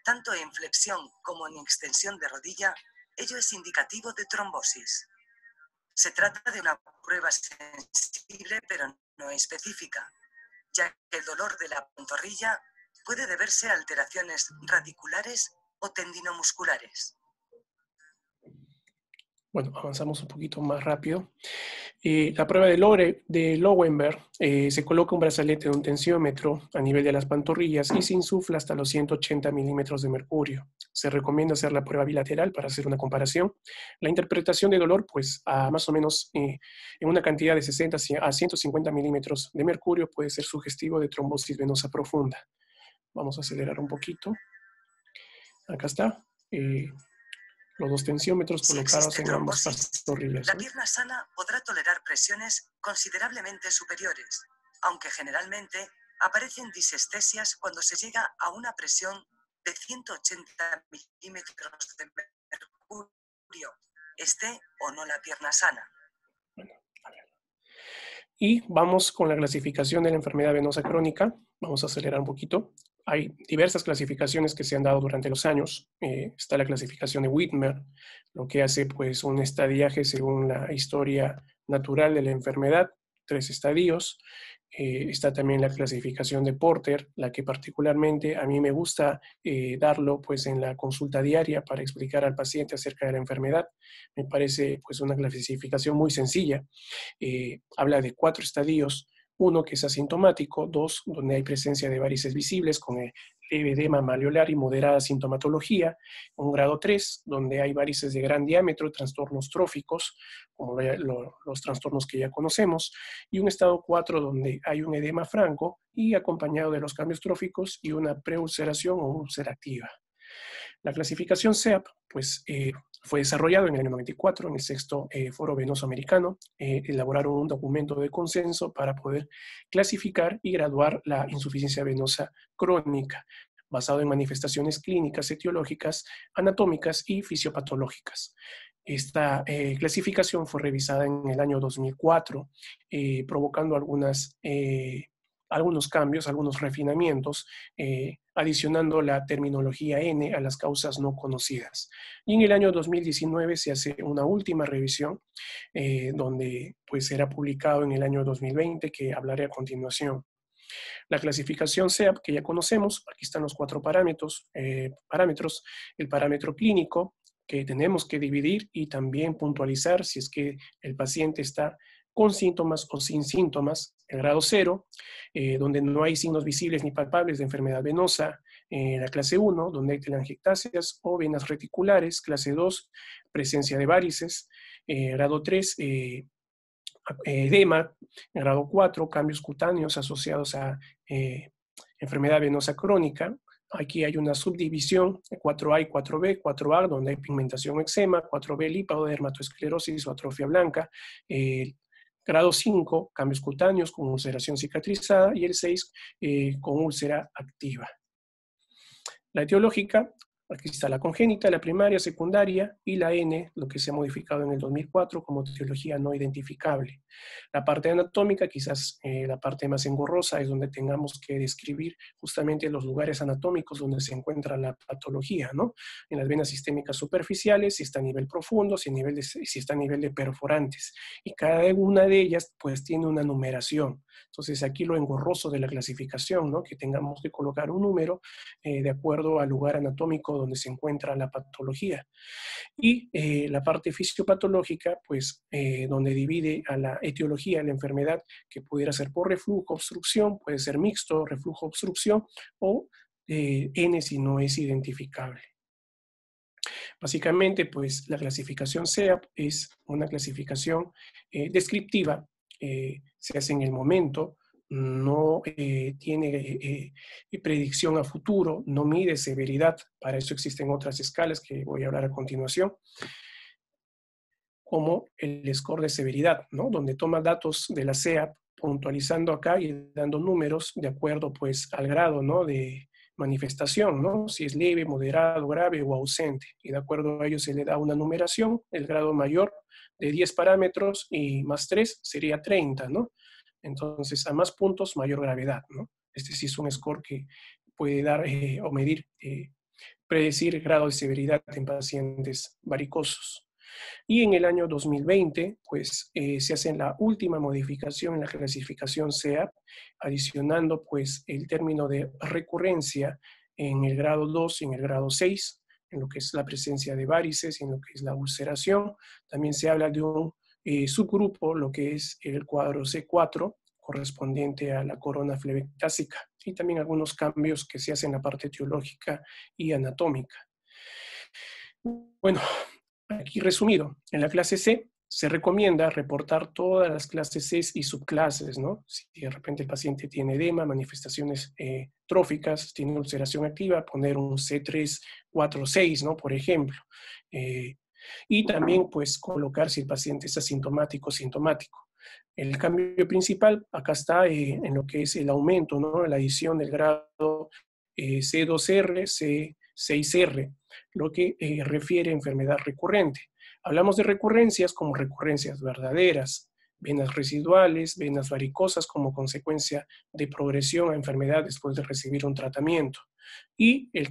tanto en flexión como en extensión de rodilla, ello es indicativo de trombosis. Se trata de una prueba sensible pero no específica, ya que el dolor de la pantorrilla puede deberse a alteraciones radiculares o tendinomusculares. Bueno, avanzamos un poquito más rápido. La prueba de Lowenberg, se coloca un brazalete de un tensiómetro a nivel de las pantorrillas y se insufla hasta los 180 milímetros de mercurio. Se recomienda hacer la prueba bilateral para hacer una comparación. La interpretación de dolor, pues a más o menos en una cantidad de 60 a 150 milímetros de mercurio puede ser sugestivo de trombosis venosa profunda. Vamos a acelerar un poquito. Acá está. Los dos tensiómetros colocados en ambas pantorrillas. La pierna sana podrá tolerar presiones considerablemente superiores, aunque generalmente aparecen disestesias cuando se llega a una presión de 180 milímetros de mercurio, esté o no la pierna sana. Bueno, a ver. Y vamos con la clasificación de la enfermedad venosa crónica. Vamos a acelerar un poquito. Hay diversas clasificaciones que se han dado durante los años. Está la clasificación de Whitmer, lo que hace pues un estadiaje según la historia natural de la enfermedad, 3 estadios. Está también la clasificación de Porter, la que particularmente a mí me gusta darlo pues en la consulta diaria para explicar al paciente acerca de la enfermedad. Me parece pues una clasificación muy sencilla. Habla de 4 estadios. 1 que es asintomático, 2 donde hay presencia de varices visibles con leve edema maleolar y moderada sintomatología, un grado 3 donde hay varices de gran diámetro, trastornos tróficos, como los trastornos que ya conocemos, y un estado 4 donde hay un edema franco y acompañado de los cambios tróficos y una preulceración o úlcera activa. La clasificación SEAP pues, fue desarrollado en el año 94 en el 6º Foro Venoso Americano. Elaboraron un documento de consenso para poder clasificar y graduar la insuficiencia venosa crónica, basado en manifestaciones clínicas, etiológicas, anatómicas y fisiopatológicas. Esta clasificación fue revisada en el año 2004, provocando algunos cambios, algunos refinamientos, adicionando la terminología N a las causas no conocidas. Y en el año 2019 se hace una última revisión, donde pues será publicado en el año 2020, que hablaré a continuación. La clasificación SEAP, que ya conocemos, aquí están los 4 parámetros. El parámetro clínico, que tenemos que dividir y también puntualizar si es que el paciente está con síntomas o sin síntomas. El grado 0, donde no hay signos visibles ni palpables de enfermedad venosa. La clase 1, donde hay telangiectasias o venas reticulares. Clase 2, presencia de varices. Grado 3, edema. Grado 4, cambios cutáneos asociados a enfermedad venosa crónica. Aquí hay una subdivisión, 4A y 4B, 4A donde hay pigmentación o eczema, 4B lípado, dermatoesclerosis o atrofia blanca, grado 5, cambios cutáneos con ulceración cicatrizada, y el 6 con úlcera activa. La etiológica, aquí está la congénita, la primaria, secundaria, y la N, lo que se ha modificado en el 2004 como etiología no identificable. La parte anatómica, quizás la parte más engorrosa, es donde tengamos que describir justamente los lugares anatómicos donde se encuentra la patología, ¿no? En las venas sistémicas superficiales, si está a nivel profundo, si está a nivel de perforantes. Y cada una de ellas, pues, tiene una numeración. Entonces, aquí lo engorroso de la clasificación, ¿no? Que tengamos que colocar un número de acuerdo al lugar anatómico donde se encuentra la patología. Y la parte fisiopatológica, pues donde divide a la etiología de la enfermedad, que pudiera ser por reflujo, obstrucción, puede ser mixto, reflujo, obstrucción, o N si no es identificable. Básicamente, pues la clasificación SEAP es una clasificación descriptiva, se hace en el momento, no tiene predicción a futuro, no mide severidad, para eso existen otras escalas que voy a hablar a continuación, como el score de severidad, ¿no? Donde toma datos de la SEAP, puntualizando acá y dando números de acuerdo pues al grado, ¿no? de manifestación, ¿no? Si es leve, moderado, grave o ausente. Y de acuerdo a ello se le da una numeración, el grado mayor de 10 parámetros y más 3 sería 30, ¿no? Entonces, a más puntos, mayor gravedad, ¿no? Este sí es un score que puede dar o medir, predecir grado de severidad en pacientes varicosos. Y en el año 2020, pues se hace la última modificación en la clasificación SEAP, adicionando pues el término de recurrencia en el grado 2 y en el grado 6, en lo que es la presencia de varices, en lo que es la ulceración. También se habla de un subgrupo, lo que es el cuadro C4, correspondiente a la corona flebectásica, y también algunos cambios que se hacen en la parte etiológica y anatómica. Bueno, aquí resumido, en la clase C se recomienda reportar todas las clases C y subclases, ¿no? Si de repente el paciente tiene edema, manifestaciones tróficas, tiene ulceración activa, poner un C3, 4, 6, ¿no? Por ejemplo. Y también, pues, colocar si el paciente es asintomático o sintomático. El cambio principal acá está en lo que es el aumento, ¿no? La adición del grado C2R, C6R, lo que refiere a enfermedad recurrente. Hablamos de recurrencias como recurrencias verdaderas, venas residuales, venas varicosas como consecuencia de progresión a enfermedad después de recibir un tratamiento. Y el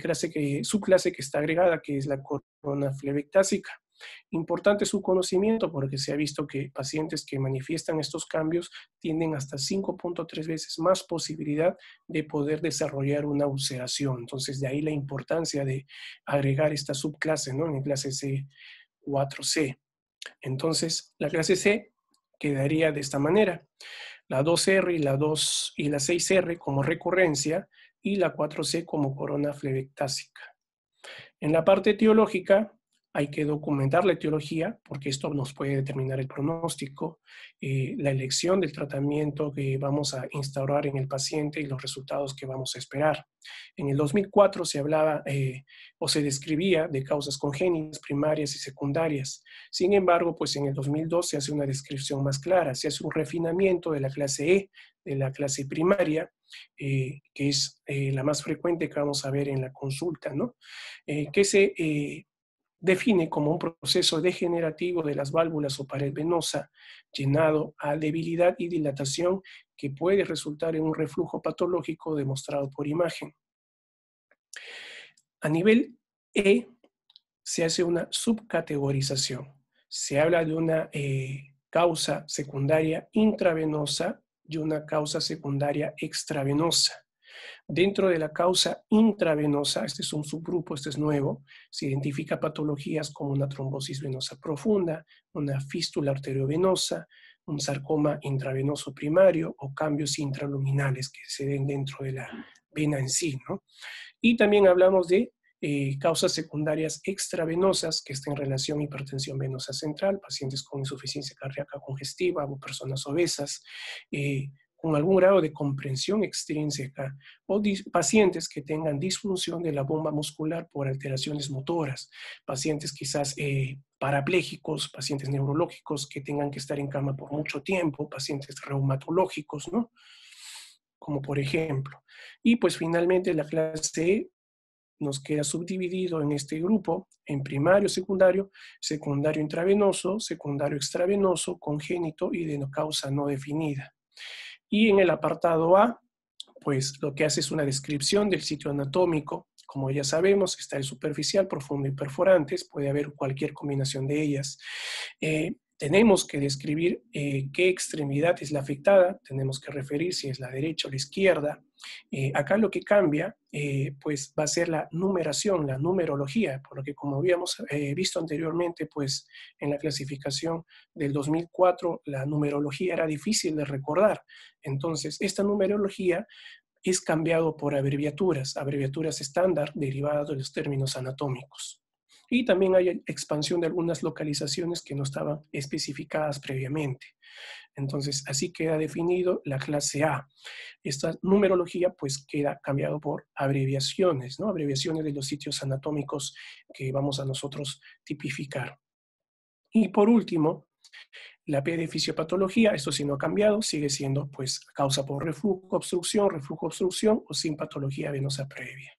subclase que está agregada, que es la corona flebectásica. Importante su conocimiento porque se ha visto que pacientes que manifiestan estos cambios tienen hasta 5.3 veces más posibilidad de poder desarrollar una ulceración. Entonces, de ahí la importancia de agregar esta subclase, ¿no? En la clase C4C. Entonces, la clase C quedaría de esta manera. La 2R y la 2 y la 6R como recurrencia y la 4C como corona flebectásica. En la parte etiológica hay que documentar la etiología porque esto nos puede determinar el pronóstico, la elección del tratamiento que vamos a instaurar en el paciente y los resultados que vamos a esperar. En el 2004 se hablaba o se describía de causas congénitas, primarias y secundarias. Sin embargo, pues en el 2002 se hace una descripción más clara, se hace un refinamiento de la clase E, de la clase primaria, que es la más frecuente que vamos a ver en la consulta, ¿no? Que se define como un proceso degenerativo de las válvulas o pared venosa, llenado a debilidad y dilatación que puede resultar en un reflujo patológico demostrado por imagen. A nivel E se hace una subcategorización. Se habla de una causa secundaria intravenosa y una causa secundaria extravenosa. Dentro de la causa intravenosa, este es un subgrupo, este es nuevo, se identifica patologías como una trombosis venosa profunda, una fístula arteriovenosa, un sarcoma intravenoso primario o cambios intraluminales que se den dentro de la vena en sí, ¿no? Y también hablamos de causas secundarias extravenosas que están en relación a hipertensión venosa central, pacientes con insuficiencia cardíaca congestiva o personas obesas, con algún grado de comprensión extrínseca o pacientes que tengan disfunción de la bomba muscular por alteraciones motoras, pacientes quizás parapléjicos, pacientes neurológicos que tengan que estar en cama por mucho tiempo, pacientes reumatológicos, ¿no? Como por ejemplo. Y pues finalmente la clase E nos queda subdividido en este grupo en primario, secundario, secundario intravenoso, secundario extravenoso, congénito y de causa no definida. Y en el apartado A, pues lo que hace es una descripción del sitio anatómico. Como ya sabemos, está el superficial, profundo y perforantes, puede haber cualquier combinación de ellas. Tenemos que describir qué extremidad es la afectada, tenemos que referir si es la derecha o la izquierda. Acá lo que cambia, pues va a ser la numeración, la numerología, por lo que como habíamos visto anteriormente, pues en la clasificación del 2004, la numerología era difícil de recordar. Entonces, esta numerología es cambiado por abreviaturas, abreviaturas estándar derivadas de los términos anatómicos. Y también hay expansión de algunas localizaciones que no estaban especificadas previamente. Entonces, así queda definido la clase A. Esta numerología pues queda cambiado por abreviaciones, ¿no? Abreviaciones de los sitios anatómicos que vamos a nosotros tipificar. Y por último, La P de fisiopatología, esto sí no ha cambiado, sigue siendo pues causa por reflujo, obstrucción o sin patología venosa previa.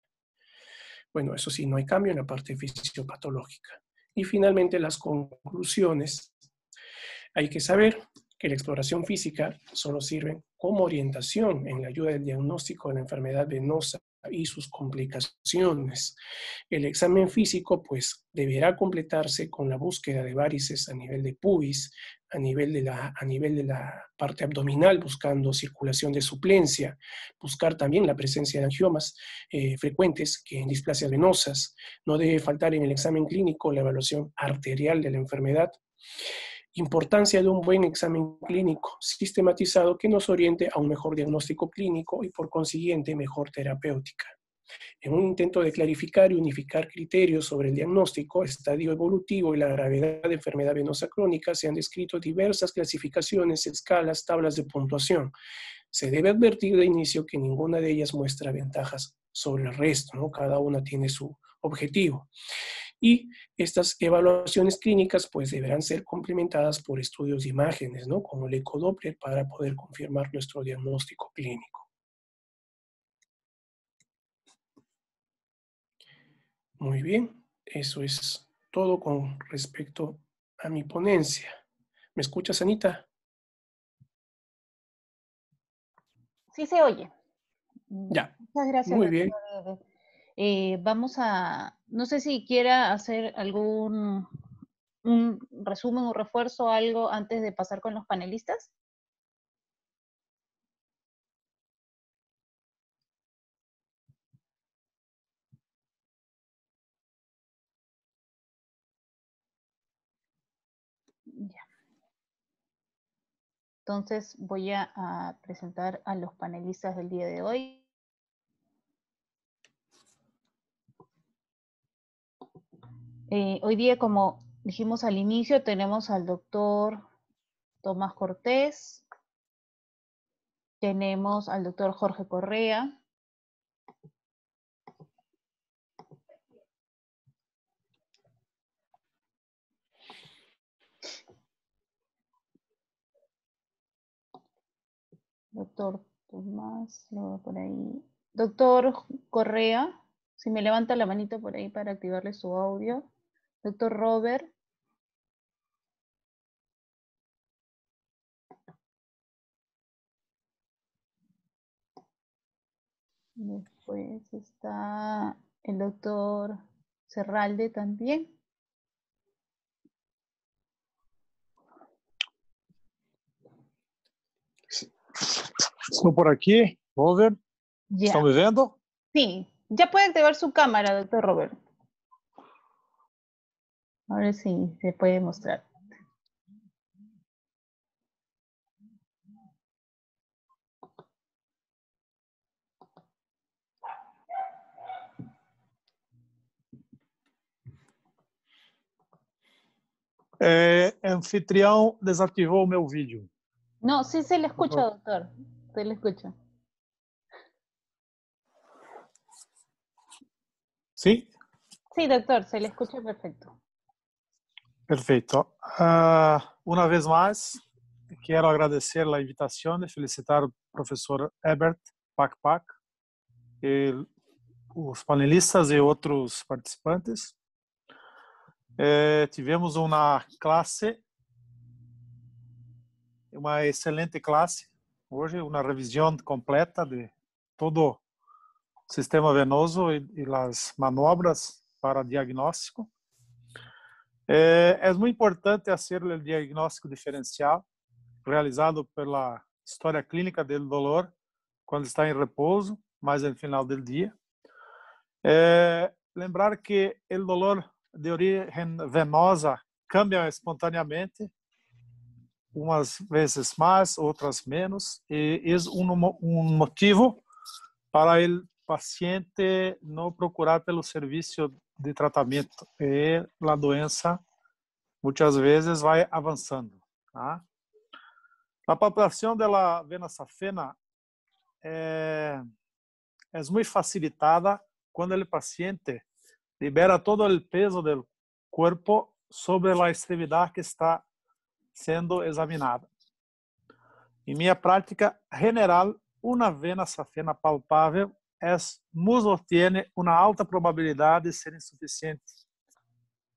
Bueno, eso sí, no hay cambio en la parte fisiopatológica. Y finalmente las conclusiones. Hay que saber que la exploración física solo sirve como orientación en la ayuda del diagnóstico de la enfermedad venosa y sus complicaciones. El examen físico, pues, deberá completarse con la búsqueda de varices a nivel de pubis, a nivel de la parte abdominal, buscando circulación de suplencia, buscar también la presencia de angiomas frecuentes que en displasias venosas. No debe faltar en el examen clínico la evaluación arterial de la enfermedad. Importancia de un buen examen clínico sistematizado que nos oriente a un mejor diagnóstico clínico y por consiguiente mejor terapéutica. En un intento de clarificar y unificar criterios sobre el diagnóstico, estadio evolutivo y la gravedad de enfermedad venosa crónica, se han descrito diversas clasificaciones, escalas, tablas de puntuación. Se debe advertir de inicio que ninguna de ellas muestra ventajas sobre el resto, ¿no? Cada una tiene su objetivo. Y estas evaluaciones clínicas pues deberán ser complementadas por estudios de imágenes, ¿no? Como el ecodoppler para poder confirmar nuestro diagnóstico clínico. Muy bien, eso es todo con respecto a mi ponencia. ¿Me escuchas, Anita? Sí se oye. Ya. Muchas gracias, Muy bien. doctor. Vamos a, no sé si quiera hacer un resumen o refuerzo, algo antes de pasar con los panelistas. Ya. Entonces voy a presentar a los panelistas del día de hoy. Hoy día, como dijimos al inicio, tenemos al doctor Tomás Cortés, tenemos al doctor Jorge Correa, doctor Tomás, luego por ahí, doctor Correa, si me levanta la manito por ahí para activarle su audio, doctor Robert, después está el doctor Serralde también. Estou por aqui, Robert. Ya. Estão me vendo? Sí, ya puede activar su cámara, doctor Robert. Ahora sí, se puede mostrar. Anfitrião desativou o meu vídeo. No, sí se le escucha, doctor. Se le escucha. Sim? Sí, doctor, se le escucha perfecto. Perfeito. Uma vez mais, quero agradecer a invitação e felicitar o professor Herbert Pak, e os panelistas e outros participantes. Tivemos uma excelente classe hoje, uma revisão completa de todo o sistema venoso e as manobras para diagnóstico. É muito importante fazer o diagnóstico diferencial realizado pela história clínica do dolor quando está em repouso, mais no final do dia. Lembrar que o dolor de origem venosa cambia espontaneamente, umas vezes mais, outras menos, e é motivo para o paciente não procurar pelo serviço de tratamento e a doença muitas vezes vai avançando. Tá? A palpação da vena safena é muito facilitada quando o paciente libera todo o peso do corpo sobre a extremidade que está sendo examinada. Em minha prática general, uma vena safena palpável tiene uma alta probabilidade de ser insuficiente.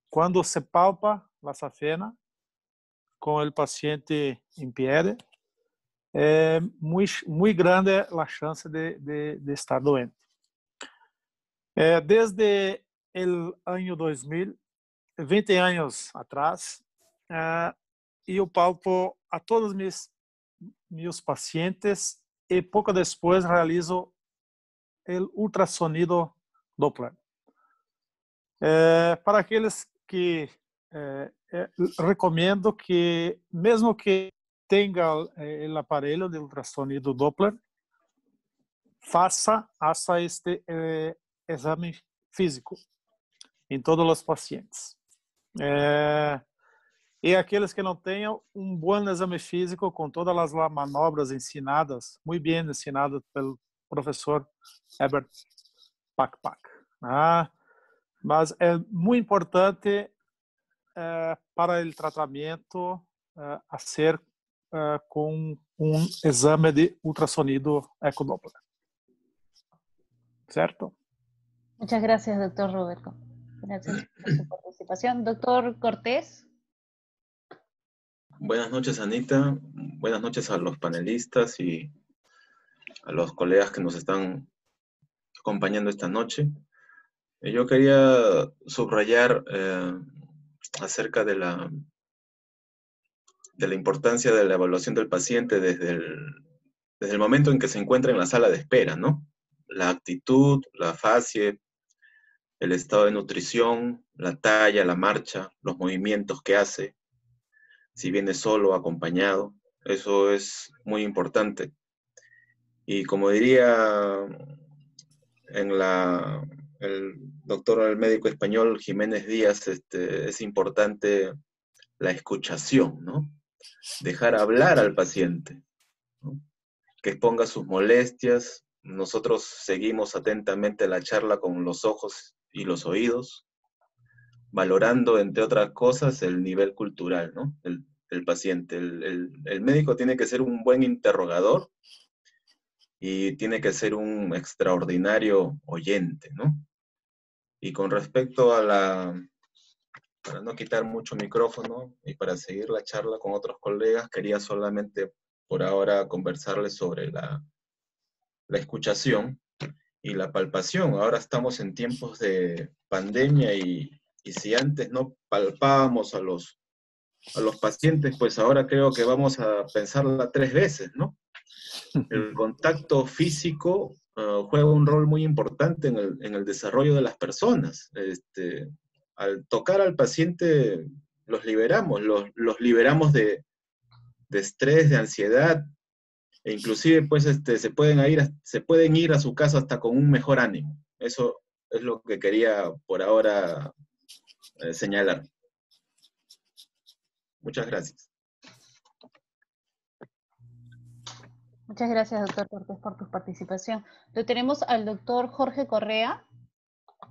Quando se palpa a safena com o paciente em pé, é muito grande a chance de estar doente. Desde o ano 2000, 20 anos atrás, eu palpo a todos meus pacientes e pouco depois realizo o ultrassonido Doppler. Para aqueles que recomendo que, mesmo que tenha o aparelho de ultrassonido Doppler, faça este exame físico em todos os pacientes. E aqueles que não tenham bom exame físico com todas as manobras ensinadas, muito bem ensinadas pelo professor Herbert Pakpak. Mas é muito importante para o tratamento fazer com exame de ultrassonido ecodoppler. ¿Certo? Muchas gracias, doctor Roberto. Gracias por su participación. Doctor Cortés. Buenas noches, Anita. Buenas noches a los panelistas y a los colegas que nos están acompañando esta noche. Yo quería subrayar acerca de la importancia de la evaluación del paciente desde el momento en que se encuentra en la sala de espera, ¿no? La actitud, la facie, el estado de nutrición, la talla, la marcha, los movimientos que hace, si viene solo o acompañado, eso es muy importante. Y como diría el doctor, el médico español Jiménez Díaz, es importante la escuchación, ¿no? Dejar hablar al paciente, ¿no? Que exponga sus molestias. Nosotros seguimos atentamente la charla con los ojos y los oídos, valorando, entre otras cosas, el nivel cultural, ¿no? El paciente. El médico tiene que ser un buen interrogador y tiene que ser un extraordinario oyente, ¿no? Y con respecto a para no quitar mucho micrófono y para seguir la charla con otros colegas, quería solamente por ahora conversarles sobre la escuchación y la palpación. Ahora estamos en tiempos de pandemia y si antes no palpábamos a los pacientes, pues ahora creo que vamos a pensarla 3 veces, ¿no? El contacto físico juega un rol muy importante en el desarrollo de las personas. Al tocar al paciente los liberamos, los liberamos de estrés, de ansiedad, e inclusive pues se pueden ir a su casa hasta con un mejor ánimo. Eso es lo que quería por ahora señalar. Muchas gracias. Muchas gracias, doctor Cortés, por tu participación. Lo tenemos al doctor Jorge Correa.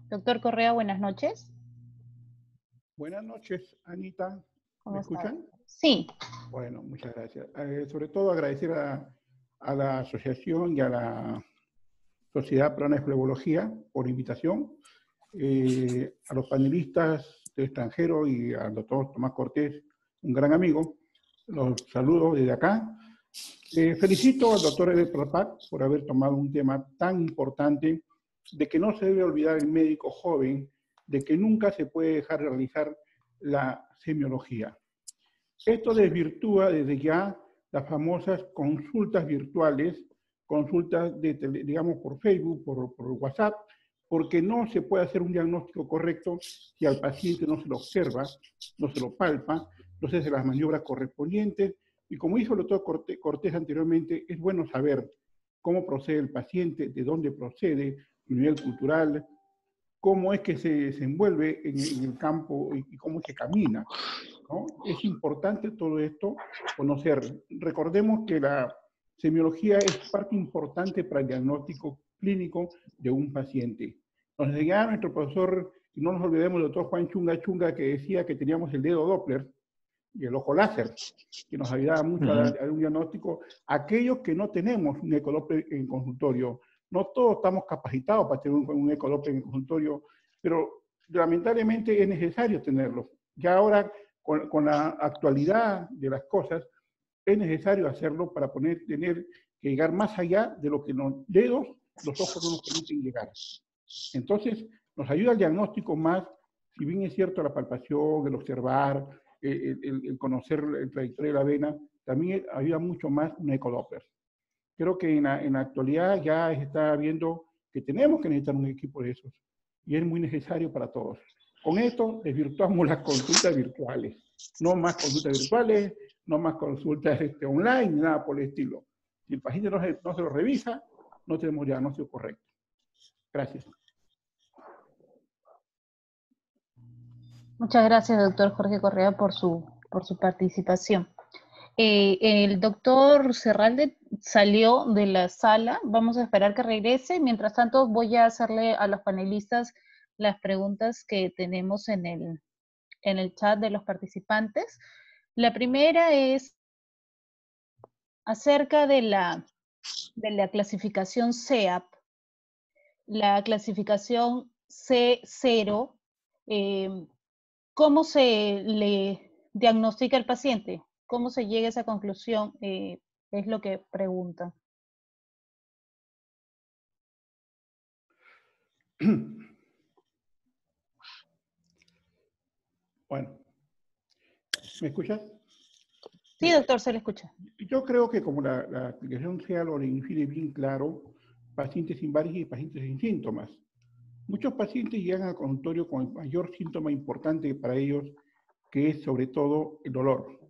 Doctor Correa, buenas noches. Buenas noches, Anita. ¿Me escuchan? Sí. Bueno, muchas gracias. Sobre todo agradecer a la asociación y a la Sociedad Peruana de Flebología por la invitación, a los panelistas del extranjero y al doctor Tomás Cortés, un gran amigo. Los saludo desde acá. Felicito al doctor Herbert Pakpak por haber tomado un tema tan importante de que no se debe olvidar el médico joven, de que nunca se puede dejar de realizar la semiología. Esto desvirtúa desde ya las famosas consultas virtuales, consultas digamos por Facebook, por WhatsApp, porque no se puede hacer un diagnóstico correcto si al paciente no se lo observa, no se lo palpa, no se hace las maniobras correspondientes. Y como dijo el doctor Cortés anteriormente, es bueno saber cómo procede el paciente, de dónde procede, el nivel cultural, cómo es que se desenvuelve en el campo y cómo se camina, ¿no? Es importante todo esto conocer. Recordemos que la semiología es parte importante para el diagnóstico clínico de un paciente. Nos enseñaba nuestro profesor, y no nos olvidemos del doctor Juan Chunga Chunga, que decía que teníamos el dedo Doppler, y el ojo láser, que nos ayuda mucho a dar un diagnóstico. Aquellos que no tenemos un ecodoppler en consultorio, no todos estamos capacitados para tener un ecodoppler en consultorio, pero lamentablemente es necesario tenerlo. Ya ahora, con la actualidad de las cosas, es necesario hacerlo para tener que llegar más allá de lo que los dedos, los ojos no nos permiten llegar. Entonces, nos ayuda el diagnóstico más, si bien es cierto la palpación, el observar, el conocer el trayectoria de la vena, también ayuda mucho más un ecodoppler. Creo que en la actualidad ya se está viendo que tenemos que necesitar un equipo de esos, y es muy necesario para todos. Con esto desvirtuamos las consultas virtuales. No más consultas virtuales, no más consultas online, nada por el estilo. Si el paciente no se lo revisa, no tenemos diagnóstico correcto. Gracias. Muchas gracias, doctor Jorge Correa, por su participación. El doctor Serralde salió de la sala. Vamos a esperar que regrese. Mientras tanto, voy a hacerle a los panelistas las preguntas que tenemos en el chat de los participantes. La primera es acerca de la clasificación CEAP. La clasificación C0, ¿cómo se le diagnostica al paciente? ¿Cómo se llega a esa conclusión? Es lo que preguntan. Bueno, ¿me escuchas? Sí, doctor, se le escucha. Yo creo que como la aplicación sea lo define bien claro, pacientes sin varices y pacientes sin síntomas. Muchos pacientes llegan al consultorio con el mayor síntoma importante para ellos, que es sobre todo el dolor.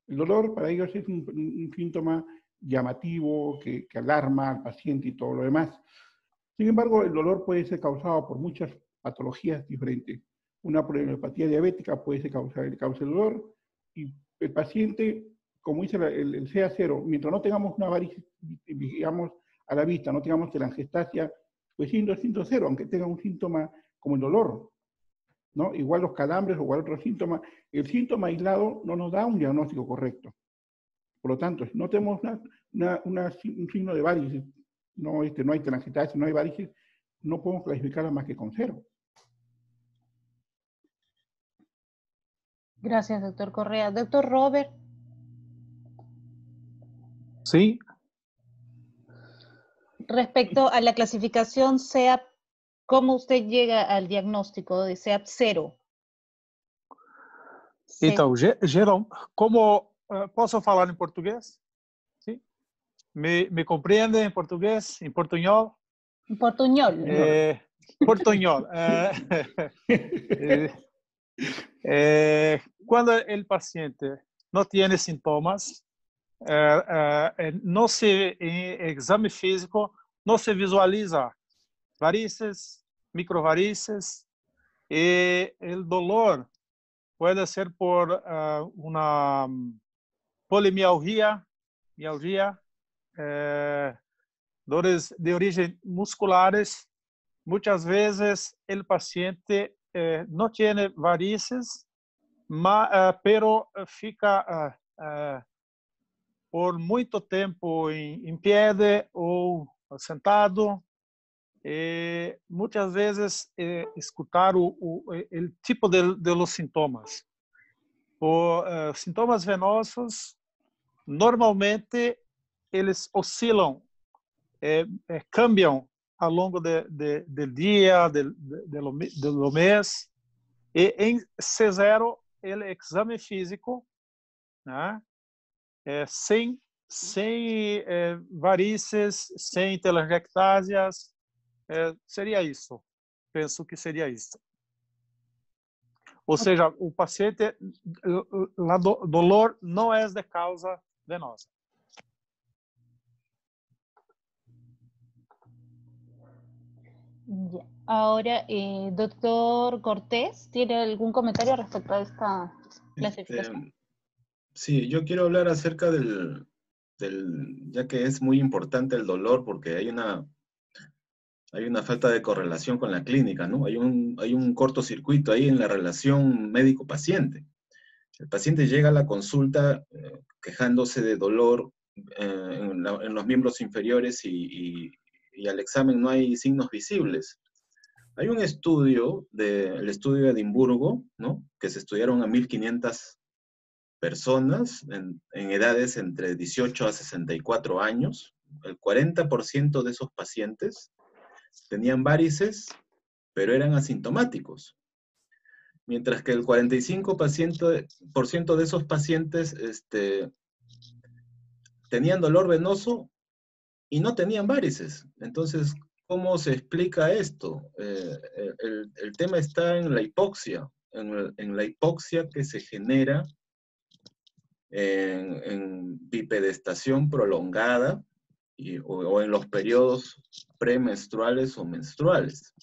El dolor para ellos es un síntoma llamativo, que alarma al paciente y todo lo demás. Sin embargo, el dolor puede ser causado por muchas patologías diferentes. Una polioneuropatía diabética puede ser el dolor, y el paciente, como dice el CA0, mientras no tengamos una varices, digamos, a la vista, no tengamos telangiectasia, pues siendo cero, aunque tenga un síntoma como el dolor, ¿no? Igual los calambres o igual otros síntomas, el síntoma aislado no nos da un diagnóstico correcto. Por lo tanto, si no tenemos un signo de varices, no hay telangiectasia, no hay varices, no podemos clasificarla más que con 0. Gracias, doctor Correa. Doctor Robert. Sí. Respecto a la clasificación CEAP, ¿cómo usted llega al diagnóstico de CEAP 0? Então, como posso falar em português? Sim? Me compreende em português, em portunhol? Em portunhol. Portunhol. Quando o paciente não tem sintomas, não se, em exame físico, não se visualiza varices, microvarices, e o dolor pode ser por uma polimialgia, dores de origem musculares. Muitas vezes o paciente não tem varices, pero fica por muito tempo em pé ou sentado. Muitas vezes escutar o tipo de los sintomas. Os sintomas venosos, normalmente, eles oscilam, cambiam ao longo do dia, do mês. E em C0, o exame físico, né, sem varices, sem telangiectasias, seria isso. Penso que seria isso. Ou seja, o paciente, o dolor não é de causa venosa. Ya. Ahora, doctor Cortés, ¿tiene algún comentario respecto a esta clasificación? Sí, yo quiero hablar acerca ya que es muy importante el dolor, porque hay una falta de correlación con la clínica, ¿no? Hay un cortocircuito ahí en la relación médico-paciente. El paciente llega a la consulta quejándose de dolor en los miembros inferiores y al examen no hay signos visibles. Hay un estudio, el estudio de Edimburgo, ¿no? Que se estudiaron a 1.500 personas en edades entre 18 a 64 años. El 40% de esos pacientes tenían varices, pero eran asintomáticos. Mientras que el 45% de esos pacientes tenían dolor venoso y no tenían varices. Entonces, ¿cómo se explica esto? El tema está en la hipoxia, en la hipoxia que se genera en bipedestación prolongada o en los periodos premenstruales o menstruales.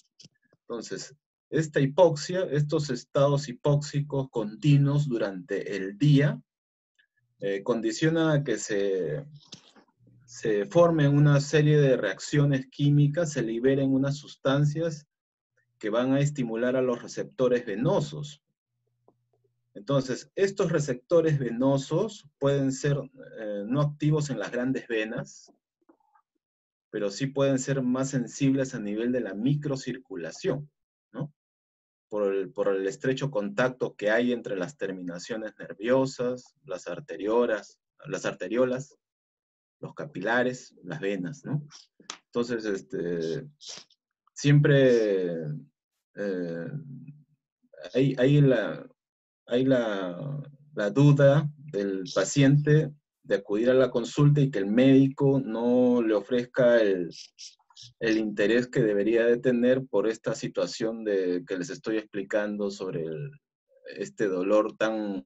Entonces, esta hipoxia, estos estados hipóxicos continuos durante el día, condicionan a que se formen una serie de reacciones químicas, se liberen unas sustancias que van a estimular a los receptores venosos. Entonces, estos receptores venosos pueden ser no activos en las grandes venas, pero sí pueden ser más sensibles a nivel de la microcirculación, ¿no? Por el estrecho contacto que hay entre las terminaciones nerviosas, las arteriolas, los capilares, las venas, ¿no? Entonces, siempre hay la duda del paciente de acudir a la consulta y que el médico no le ofrezca el interés que debería de tener por esta situación que les estoy explicando sobre este dolor tan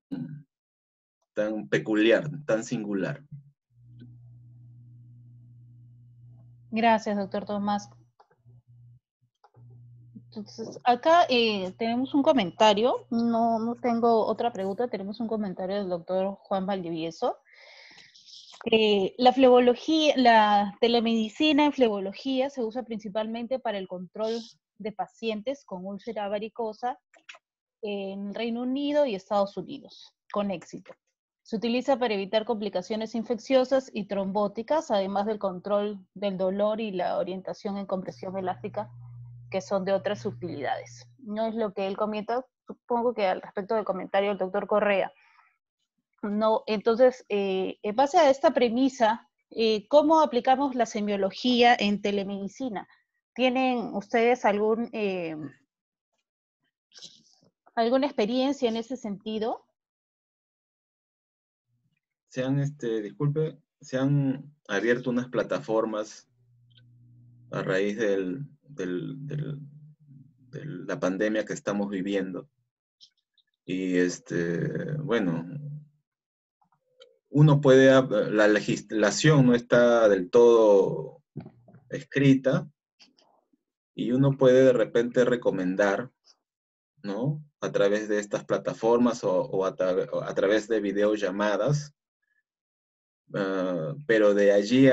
peculiar, tan singular. Gracias, doctor Tomás. Entonces, acá tenemos un comentario, no tengo otra pregunta, tenemos un comentario del doctor Juan Valdivieso. La flebología, la telemedicina en flebología se usa principalmente para el control de pacientes con úlcera varicosa en Reino Unido y Estados Unidos, con éxito. Se utiliza para evitar complicaciones infecciosas y trombóticas, además del control del dolor y la orientación en compresión elástica, que son de otras utilidades. No es lo que él comenta, supongo que al respecto del comentario del doctor Correa. No, entonces, en base a esta premisa, ¿cómo aplicamos la semiología en telemedicina? ¿Tienen ustedes alguna experiencia en ese sentido? Disculpe, se han abierto unas plataformas a raíz de la pandemia que estamos viviendo. Y bueno, la legislación no está del todo escrita y uno puede de repente recomendar, ¿no? A través de estas plataformas o a través de videollamadas. Pero de allí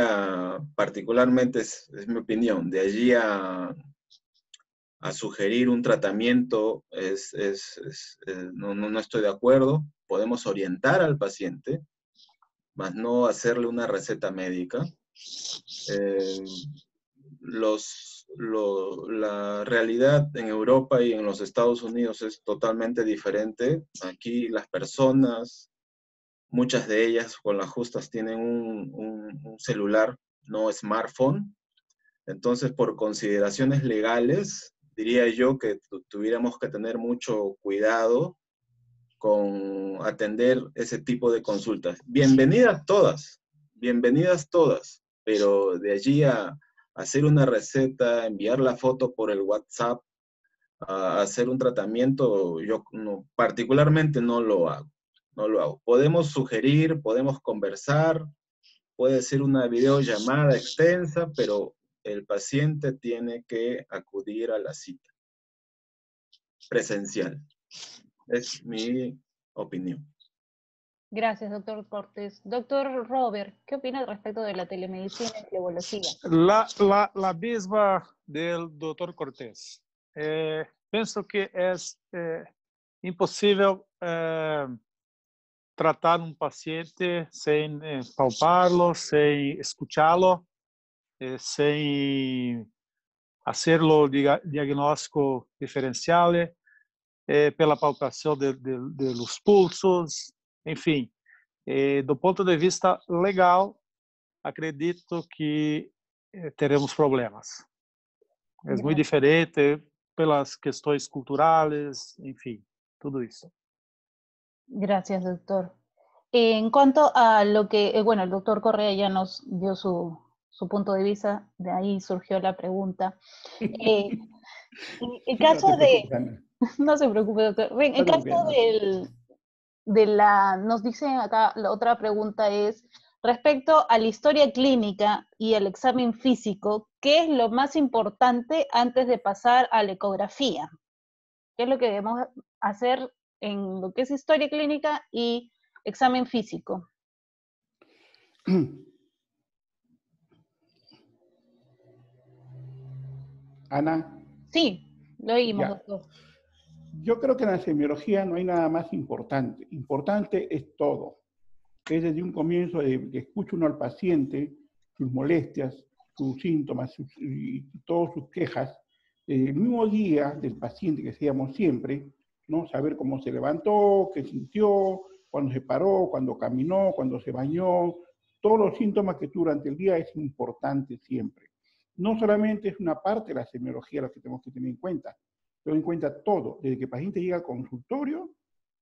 particularmente es mi opinión, de allí a sugerir un tratamiento no estoy de acuerdo. Podemos orientar al paciente, mas no hacerle una receta médica. La realidad en Europa y en los Estados Unidos es totalmente diferente. Aquí las personas, muchas de ellas con las justas tienen un celular, no smartphone. Entonces, por consideraciones legales, diría yo que tuviéramos que tener mucho cuidado con atender ese tipo de consultas. Bienvenidas todas, pero de allí a hacer una receta, enviar la foto por el WhatsApp, a hacer un tratamiento, yo particularmente no lo hago. Podemos sugerir, podemos conversar, puede ser una videollamada extensa, pero el paciente tiene que acudir a la cita presencial. Es mi opinión. Gracias, doctor Cortés. Doctor Robert, ¿qué opina al respecto de la telemedicina y flebología? La misma del doctor Cortés. Penso que é impossível tratar um paciente sem palpá-lo, sem escutá-lo, sem fazer o diagnóstico diferencial, pela palpação de los pulsos, enfim. Do ponto de vista legal, acredito que teremos problemas. É muito diferente pelas questões culturais, enfim, tudo isso. Gracias, doctor. En cuanto a lo que, bueno, el doctor Correa ya nos dio su punto de vista, de ahí surgió la pregunta. En caso no se preocupe, doctor. En caso nos dice acá, la otra pregunta es, respecto a la historia clínica y el examen físico, ¿qué es lo más importante antes de pasar a la ecografía? ¿Qué es lo que debemos hacer en lo que es historia clínica y examen físico? Ana. Sí, lo oímos, doctor. Yo creo que en la semiología no hay nada más importante. Importante es todo. Es desde un comienzo de que escucha uno al paciente, sus molestias, sus síntomas y todas sus quejas, el mismo día del paciente que hacíamos siempre, ¿no? Saber cómo se levantó, qué sintió, cuándo se paró, cuándo caminó, cuándo se bañó, todos los síntomas que tuvo durante el día es importante siempre. No solamente es una parte de la semiología lo que tenemos que tener en cuenta, tengo en cuenta todo, desde que el paciente llega al consultorio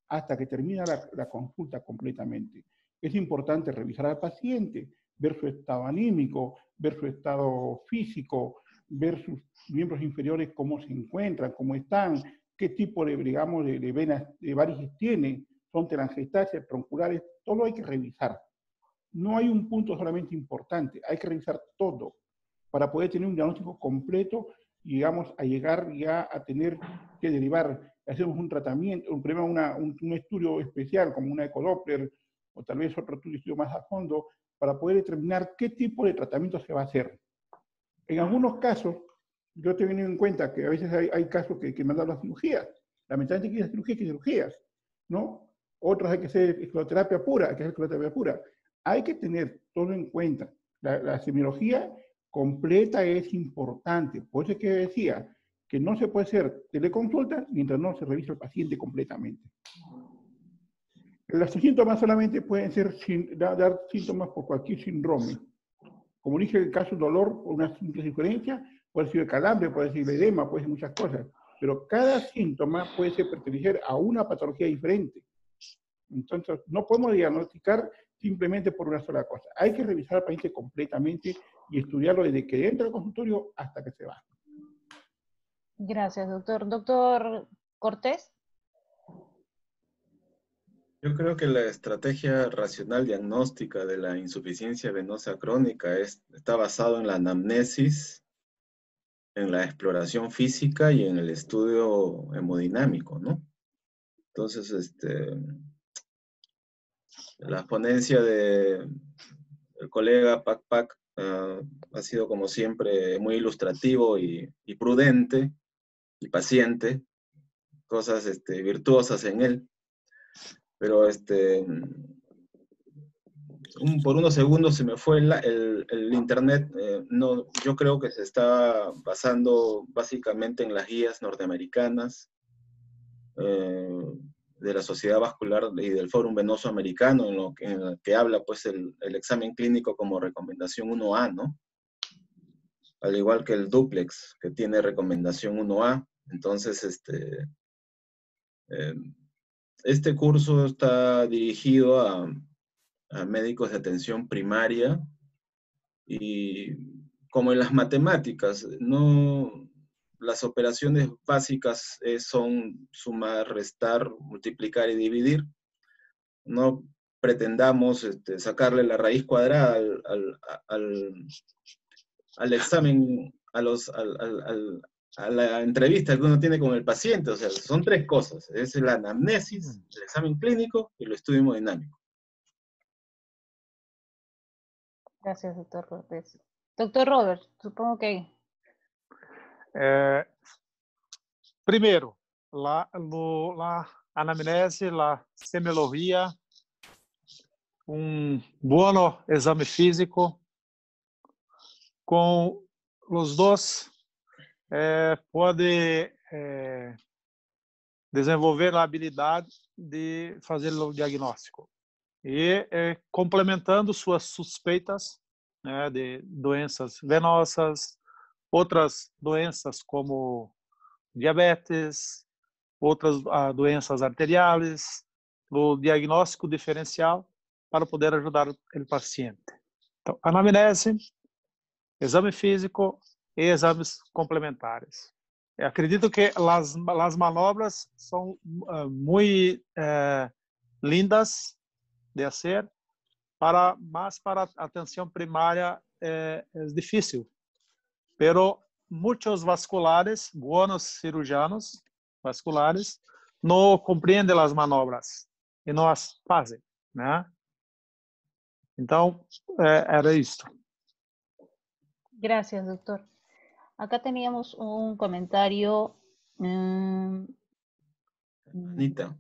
hasta que termina la consulta completamente. Es importante revisar al paciente, ver su estado anímico, ver su estado físico, ver sus miembros inferiores cómo se encuentran, cómo están, qué tipo de, digamos, de venas, de varices tiene, son telangiectasias, tronculares, todo hay que revisar. No hay un punto solamente importante, hay que revisar todo para poder tener un diagnóstico completo y, digamos, a llegar ya a tener que derivar, hacemos un tratamiento, un estudio especial como una ecodoppler o tal vez otro estudio más a fondo para poder determinar qué tipo de tratamiento se va a hacer. En algunos casos, yo te he tenido en cuenta que a veces hay casos que mandan las cirugías. Lamentablemente que hay cirugías, ¿no? Otros hay que hacer escleroterapia pura, Hay que tener todo en cuenta. La semiología completa es importante. Por eso es que decía que no se puede hacer teleconsulta mientras no se revisa el paciente completamente. Los síntomas solamente pueden ser dar síntomas por cualquier síndrome. Como dije, el caso de dolor, una simple diferencia, puede ser el calambre, puede ser el edema, puede ser muchas cosas. Pero cada síntoma puede pertenecer a una patología diferente. Entonces, no podemos diagnosticar simplemente por una sola cosa. Hay que revisar al paciente completamente y estudiarlo desde que entra al consultorio hasta que se va. Gracias, doctor. Doctor Cortés. Yo creo que la estrategia racional diagnóstica de la insuficiencia venosa crónica está basado en la anamnesis, en la exploración física y en el estudio hemodinámico, ¿no? Entonces, la ponencia del colega Pac ha sido como siempre muy ilustrativo y prudente y paciente, cosas virtuosas en él. Pero por unos segundos se me fue el internet. No, yo creo que se está basando básicamente en las guías norteamericanas de la Sociedad Vascular y del Fórum Venoso Americano, en lo que habla pues el examen clínico como recomendación 1A, ¿no? Al igual que el duplex, que tiene recomendación 1A. Entonces, este curso está dirigido a médicos de atención primaria y como en las matemáticas, las operaciones básicas son sumar, restar, multiplicar y dividir. No pretendamos sacarle la raíz cuadrada al examen, a la entrevista que uno tiene con el paciente. O sea, son tres cosas. Es la anamnesis, el examen clínico y el estudio hemodinámico. Gracias, doctor Cortés. Doctor Robert, supongo que... Primeiro, la anamnese, la semiologia bom exame físico. Com os dois, pode desenvolver a habilidade de fazer o diagnóstico. E complementando suas suspeitas, né, de doenças venosas, outras doenças como diabetes, outras doenças arteriais, o diagnóstico diferencial para poder ajudar o paciente. Então, anamnese, exame físico e exames complementares. Eu acredito que as manobras são muito lindas de fazer, mas para a atenção primária é difícil. Pero muitos vasculares, buenos cirujanos vasculares, não compreendem as manobras e não as fazem, né? Então, era isso. Gracias, doctor. Acá teníamos un comentario. Anita,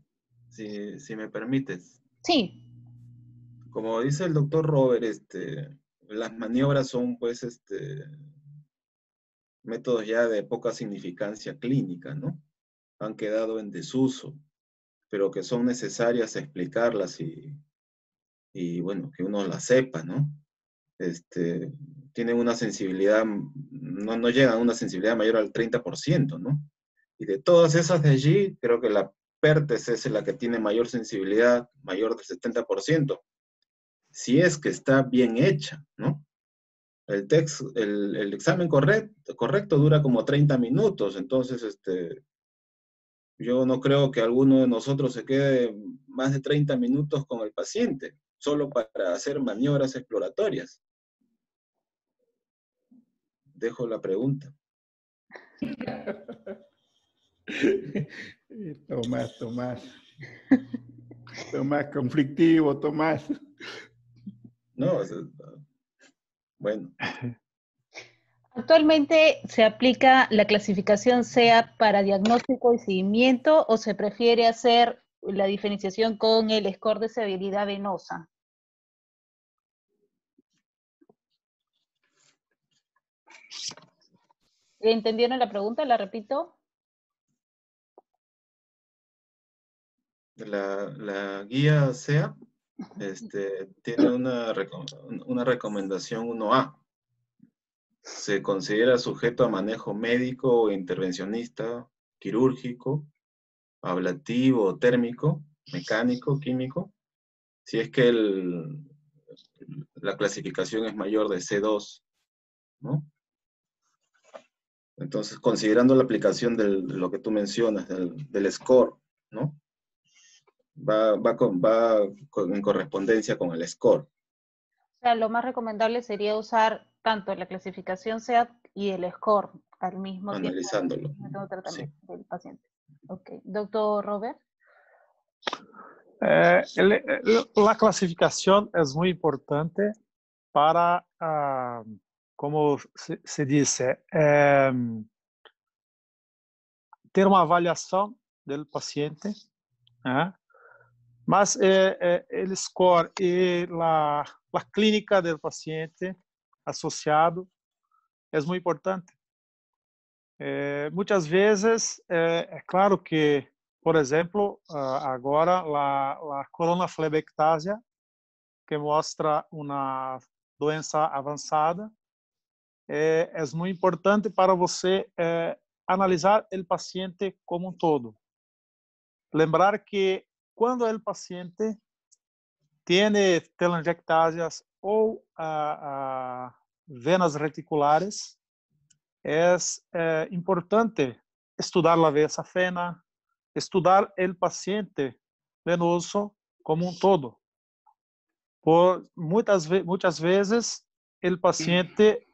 si me permites. Sí. Como dice el doctor Robert, las maniobras son, pues, métodos ya de poca significancia clínica, ¿no? Han quedado en desuso, pero que son necesarias explicarlas y bueno, que uno las sepa, ¿no? Tienen una sensibilidad, no llegan a una sensibilidad mayor al 30%, ¿no? Y de todas esas de allí, creo que la PERTES es la que tiene mayor sensibilidad, mayor del 70%, si es que está bien hecha, ¿no? El examen correcto dura como 30 minutos, entonces, yo no creo que alguno de nosotros se quede más de 30 minutos con el paciente, solo para hacer maniobras exploratorias. Dejo la pregunta. Tomás conflictivo, Tomás. No, bueno. ¿Actualmente se aplica la clasificación SEA para diagnóstico y seguimiento o se prefiere hacer la diferenciación con el score de severidad venosa? ¿Entendieron la pregunta? ¿La repito? La guía SEA tiene una recomendación 1A. Se considera sujeto a manejo médico o intervencionista, quirúrgico, ablativo, térmico, mecánico, químico, si es que la clasificación es mayor de C2, ¿no? Entonces, considerando la aplicación de lo que tú mencionas, del score, ¿no? Va en correspondencia con el score. O sea, lo más recomendable sería usar tanto la clasificación SEA y el score al mismo tiempo. Analizándolo. Al mismo tratamiento del paciente. Ok. Doctor Robert. La clasificación es muy importante para, como se dice, ter uma avaliação do paciente, né? Mas o score e a clínica do paciente associado é muito importante. Muitas vezes, é claro que, por exemplo, agora a coronaflebectasia, que mostra uma doença avançada, é muito importante para você analisar o paciente como um todo. Lembrar que quando o paciente tem telangiectasias ou venas reticulares, é importante estudar a veia safena, estudar o paciente venoso como um todo. Por muitas vezes, o paciente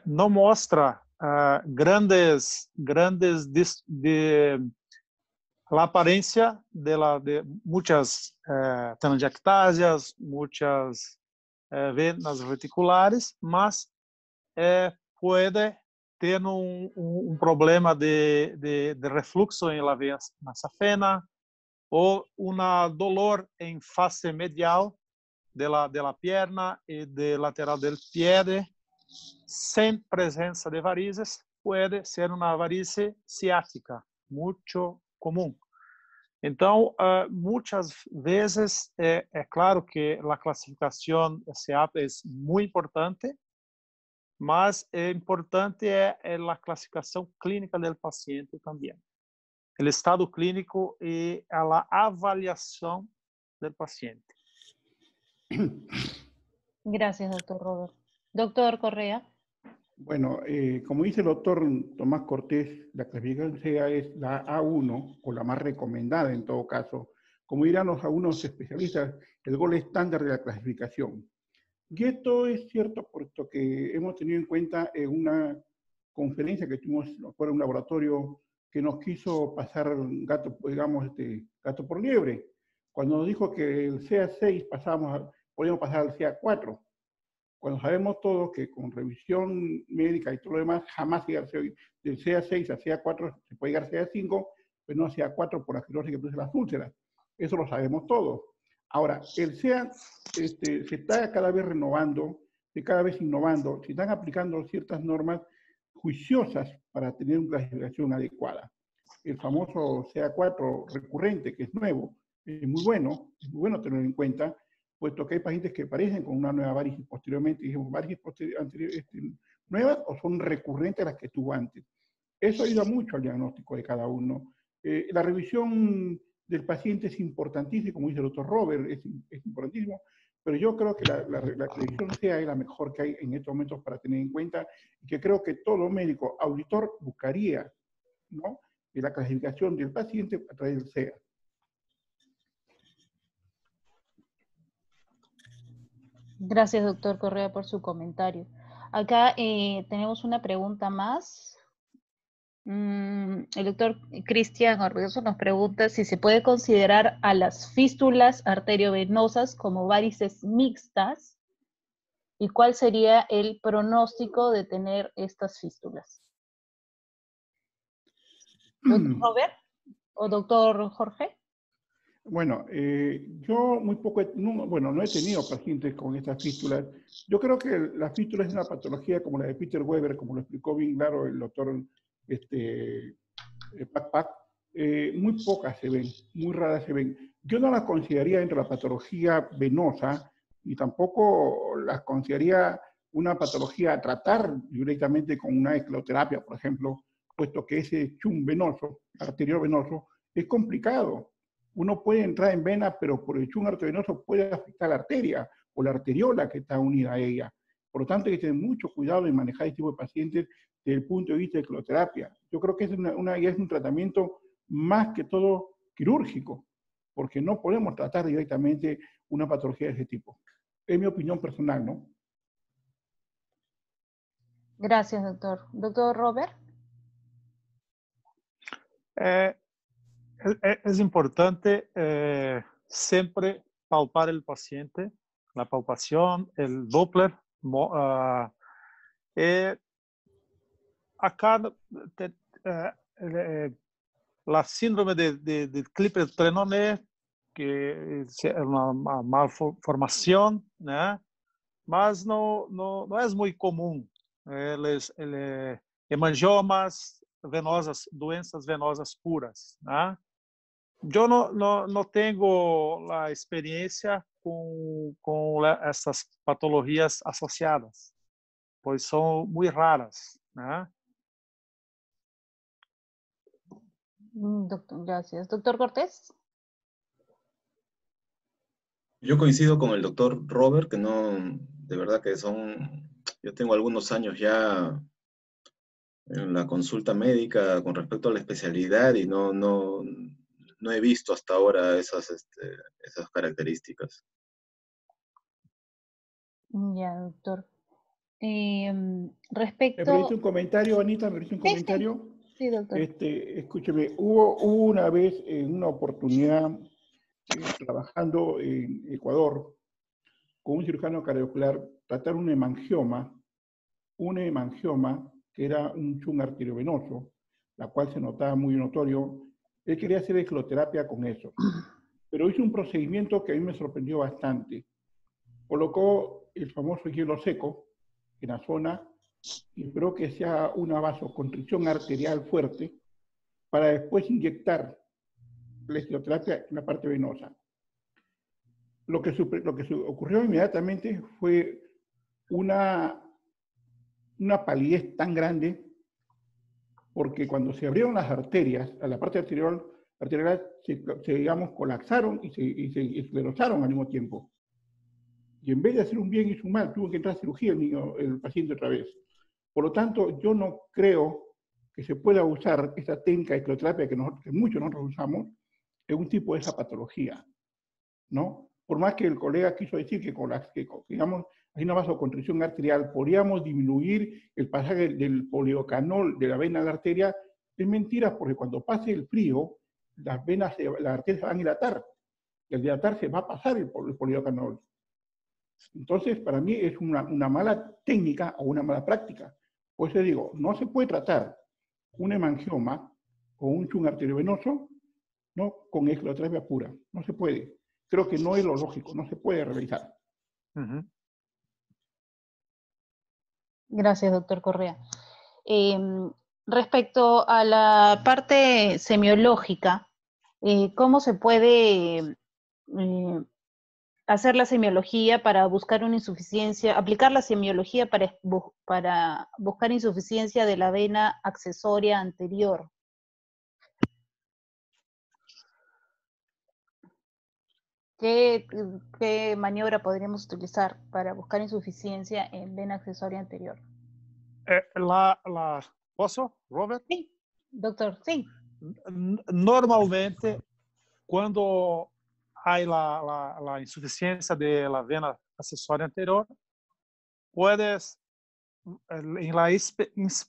não mostra grandes a aparência de muitas telangiectasias, muitas venas reticulares, mas pode ter problema de refluxo em la veia safena ou dolor em face medial de la pierna y del lateral del pie, sin presencia de varices, puede ser una varice ciática, mucho común. Então, muitas vezes, é claro que a classificação CEAP é muito importante, mas é importante a classificação clínica do paciente também. O estado clínico e a avaliação do paciente. Gracias, doctor Robert. Doctor Correa. Bueno, como dice el doctor Tomás Cortés, la clasificación SEA es la A1, o la más recomendada en todo caso. Como dirán los algunos especialistas, el gol estándar de la clasificación. Y esto es cierto puesto que hemos tenido en cuenta en una conferencia que tuvimos por un laboratorio que nos quiso pasar gato, digamos, gato por liebre, cuando nos dijo que el CA6 podíamos pasar al CA4. Cuando sabemos todos que con revisión médica y todo lo demás, jamás llega del CA6 a CA4, se puede llegar a CA5, pero no a CA4 por la esclerosis que produce las úlceras. Eso lo sabemos todos. Ahora, el CEA se está cada vez renovando, cada vez innovando, se están aplicando ciertas normas juiciosas para tener una clasificación adecuada. El famoso CA4 recurrente, que es nuevo, es muy bueno tenerlo en cuenta, puesto que hay pacientes que aparecen con una nueva varicis posteriormente, dijimos, varicis nuevas o son recurrentes a las que tuvo antes. Eso ayuda mucho al diagnóstico de cada uno. La revisión del paciente es importantísima, como dice el doctor Robert, es importantísimo, pero yo creo que la revisión SEA es la mejor que hay en estos momentos para tener en cuenta y que creo que todo médico auditor buscaría, ¿no?, la clasificación del paciente a través del SEA. Gracias, doctor Correa, por su comentario. Acá tenemos una pregunta más. El doctor Cristian Orbegoso nos pregunta si se puede considerar a las fístulas arteriovenosas como varices mixtas y cuál sería el pronóstico de tener estas fístulas. ¿Doctor Robert o doctor Jorge? Bueno, yo muy poco, no he tenido pacientes con estas fístulas. Yo creo que la fístula es una patología como la de Peter Weber, como lo explicó bien claro el doctor Pac. Muy pocas se ven, muy raras se ven. Yo no las consideraría dentro de la patología venosa, ni tampoco las consideraría una patología a tratar directamente con una escleroterapia, por ejemplo, puesto que ese chum venoso, arteriovenoso, es complicado. Uno puede entrar en vena, pero por el chum arteriovenoso puede afectar la arteria o la arteriola que está unida a ella. Por lo tanto, hay que tener mucho cuidado en manejar este tipo de pacientes desde el punto de vista de escleroterapia. Yo creo que es un tratamiento más que todo quirúrgico, porque no podemos tratar directamente una patología de ese tipo. Es mi opinión personal, ¿no? Gracias, doctor. Doctor Robert. Es importante siempre palpar el paciente, la palpación, el Doppler. Acá la síndrome de Klippel-Trenaunay, que es una malformación, ¿no? Mas no es muy común. Hemangiomas venosas, doenças venosas puras, ¿no? Yo no tengo la experiencia con estas patologías asociadas, pues son muy raras, ¿no? Doctor, gracias. Doctor Cortés. Yo coincido con el doctor Robert, que no, de verdad que yo tengo algunos años ya en la consulta médica con respecto a la especialidad y no he visto hasta ahora esas características. Ya, doctor. Respecto... ¿Me permite un comentario, Anita? ¿Me permite un comentario? Sí, doctor. Escúcheme, hubo una vez en una oportunidad trabajando en Ecuador con un cirujano cardiovascular, tratar un hemangioma que era un chum arteriovenoso, la cual se notaba muy notorio. Él quería hacer escleroterapia con eso, pero hizo un procedimiento que a mí me sorprendió bastante. colocó el famoso hielo seco en la zona y esperó que sea una vasoconstricción arterial fuerte para después inyectar la escleroterapia en la parte venosa. Lo que ocurrió inmediatamente fue una palidez tan grande, porque cuando se abrieron las arterias, a la parte arterial se digamos, colapsaron y se esclerosaron al mismo tiempo. Y en vez de hacer un bien hizo un mal, tuvo que entrar a cirugía el paciente otra vez. Por lo tanto, yo no creo que se pueda usar esta técnica de escleroterapia que muchos nosotros usamos en un tipo de esa patología, ¿no? Por más que el colega quiso decir que digamos, hay una vasoconstricción arterial, podríamos disminuir el pasaje del poliocanol de la vena a la arteria, es mentira, porque cuando pase el frío, las arterias se van a dilatar, y al dilatarse va a pasar el poliocanol. Entonces, para mí es una mala técnica o una mala práctica. Por eso digo, no se puede tratar un hemangioma o un shunt arteriovenoso, ¿no?, con escleroterapia pura. No se puede. Creo que no es lo lógico, no se puede realizar. Gracias, doctor Correa. Respecto a la parte semiológica, ¿cómo se puede hacer la semiología para buscar una insuficiencia, aplicar la semiología para buscar insuficiencia de la vena accesoria anterior? ¿Qué maniobra podríamos utilizar para buscar insuficiencia en vena accesoria anterior? ¿Posso, Robert? Sí, doctor, sí. Normalmente, quando há a insuficiência de la vena acessória anterior, puedes, en la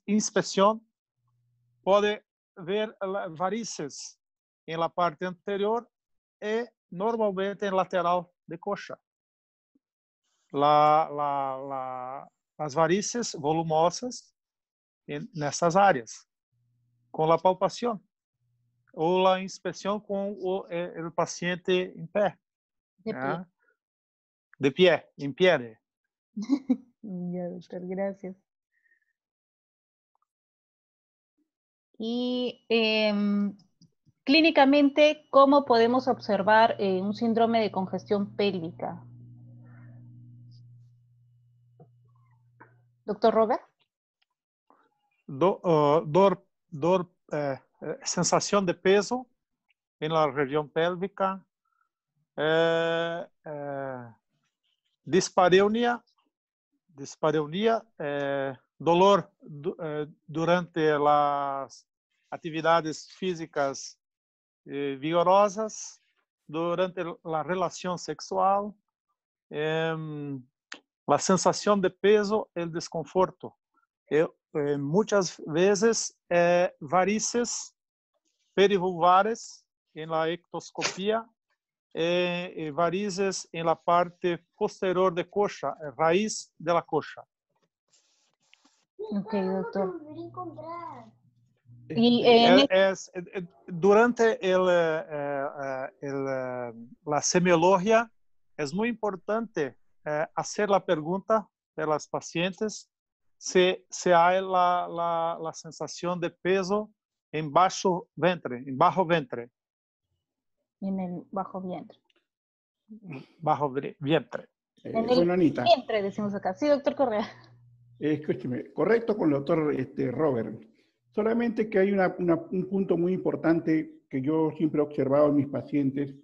inspección, pode ver varices en la parte anterior e normalmente en lateral de coxa. As varices volumosas nessas áreas, com a palpação ou a inspeção com o paciente em pé. De pie. De pie, em pie. Ya, doctor, gracias. Y clínicamente, ¿cómo podemos observar un síndrome de congestión pélvica? Doctor Robert. Sensação de peso em la região pélvica, dispareunia, dolor durante as atividades físicas vigorosas, durante a relação sexual, a sensação de peso e o desconforto. Muitas vezes varices perivulvares em la ectoscopia e varices em la parte posterior de coxa, raiz de la coxa. Ok, doctor. Durante la semiología es muy importante hacer la pregunta de las pacientes si hay la sensación de peso en bajo ventre. En el bajo vientre. Bajo vientre. En el Anita, vientre, decimos acá. Sí, doctor Correa. Escúcheme, correcto con el doctor Robert. Solamente que hay un punto muy importante que yo siempre he observado en mis pacientes,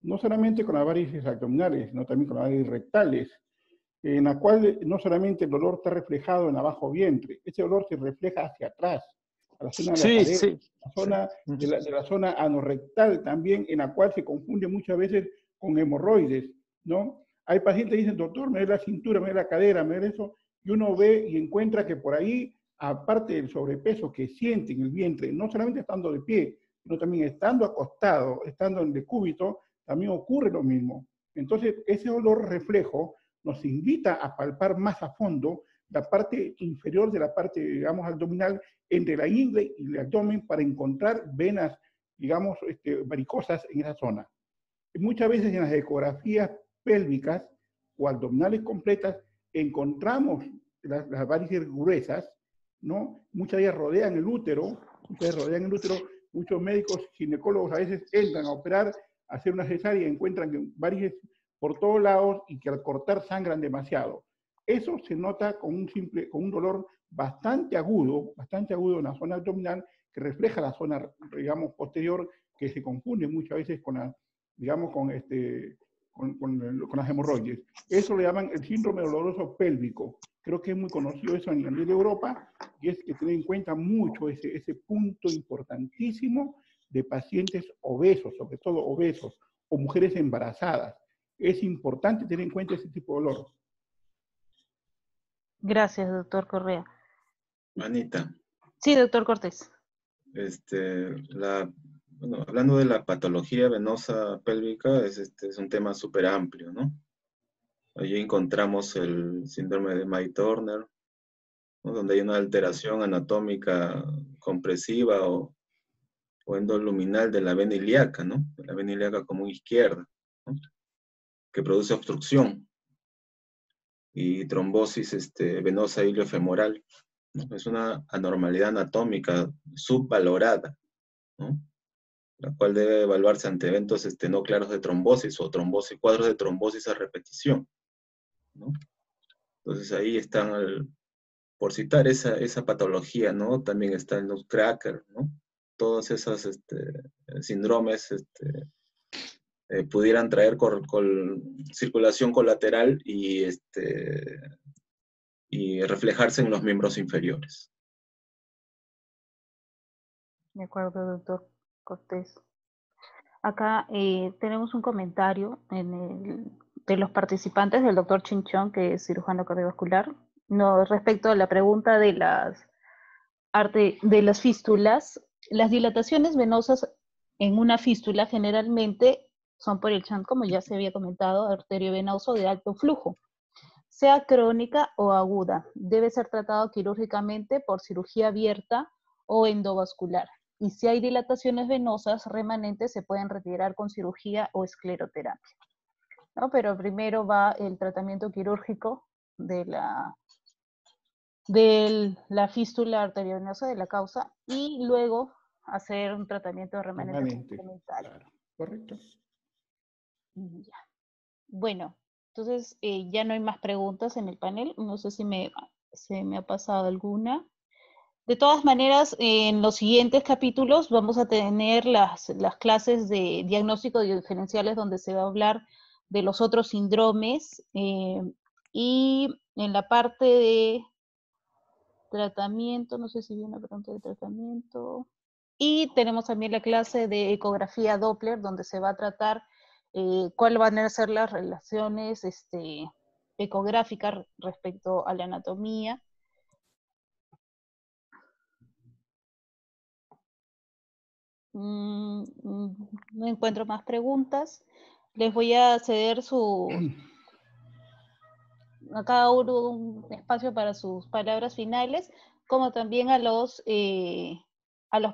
no solamente con las varices abdominales, sino también con las varices rectales, en la cual no solamente el dolor está reflejado en abajo vientre, ese dolor se refleja hacia atrás, a la zona de la cadera, la zona de la zona anorrectal también, en la cual se confunde muchas veces con hemorroides, ¿no? Hay pacientes que dicen, doctor, me duele la cintura, me duele la cadera, me duele eso, y uno ve y encuentra que por ahí, aparte del sobrepeso que siente en el vientre, no solamente estando de pie, sino también estando acostado, estando en decúbito, también ocurre lo mismo. Entonces, ese dolor reflejo nos invita a palpar más a fondo la parte inferior de la parte, digamos, abdominal, entre la ingle y el abdomen, para encontrar venas, digamos, varicosas en esa zona. Y muchas veces en las ecografías pélvicas, o abdominales completas, encontramos las varices gruesas, ¿no? Muchas de ellas rodean el útero, muchos médicos ginecólogos a veces entran a operar, a hacer una cesárea y encuentran varices por todos lados y que al cortar sangran demasiado. Eso se nota con un dolor bastante agudo en la zona abdominal, que refleja la zona, digamos, posterior, que se confunde muchas veces con la, digamos, con las hemorroides. Eso le llaman el síndrome doloroso pélvico. Creo que es muy conocido eso a nivel de Europa, y es que tener en cuenta mucho ese punto importantísimo de pacientes obesos, sobre todo obesos, o mujeres embarazadas. Es importante tener en cuenta ese tipo de dolor. Gracias, doctor Correa. Anita. Sí, doctor Cortés. Bueno, hablando de la patología venosa pélvica, es un tema súper amplio, ¿no? Allí encontramos el síndrome de May-Turner, ¿no? Donde hay una alteración anatómica compresiva o endoluminal de la vena ilíaca, ¿no? De la vena ilíaca común izquierda, ¿no? Que produce obstrucción y trombosis venosa iliofemoral, ¿no? Es una anormalidad anatómica subvalorada, ¿no? La cual debe evaluarse ante eventos no claros de trombosis o cuadros de trombosis a repetición, ¿no? Entonces ahí están, por citar esa patología, ¿no? También está el nutcracker, ¿no? Todos esos síndromes pudieran traer circulación colateral y reflejarse en los miembros inferiores. De acuerdo, doctor Cortés. Acá tenemos un comentario de los participantes del doctor Chinchón, que es cirujano cardiovascular, respecto a la pregunta de las fístulas. Las dilataciones venosas en una fístula generalmente son por el shunt, como ya se había comentado, arteriovenoso de alto flujo, sea crónica o aguda. Debe ser tratado quirúrgicamente por cirugía abierta o endovascular. Y si hay dilataciones venosas remanentes, se pueden retirar con cirugía o escleroterapia, ¿no? Pero primero va el tratamiento quirúrgico de la fístula arteriovenosa, de la causa, y luego hacer un tratamiento de remanente complementario. Claro, correcto. Ya. Bueno, entonces ya no hay más preguntas en el panel. No sé si se me ha pasado alguna. De todas maneras, en los siguientes capítulos vamos a tener las clases de diagnóstico diferenciales, donde se va a hablar de los otros síndromes, y en la parte de tratamiento, no sé si viene una pregunta de tratamiento, y tenemos también la clase de ecografía Doppler, donde se va a tratar cuáles van a ser las relaciones ecográficas respecto a la anatomía. No encuentro más preguntas. Les voy a ceder a cada uno un espacio para sus palabras finales, como también a los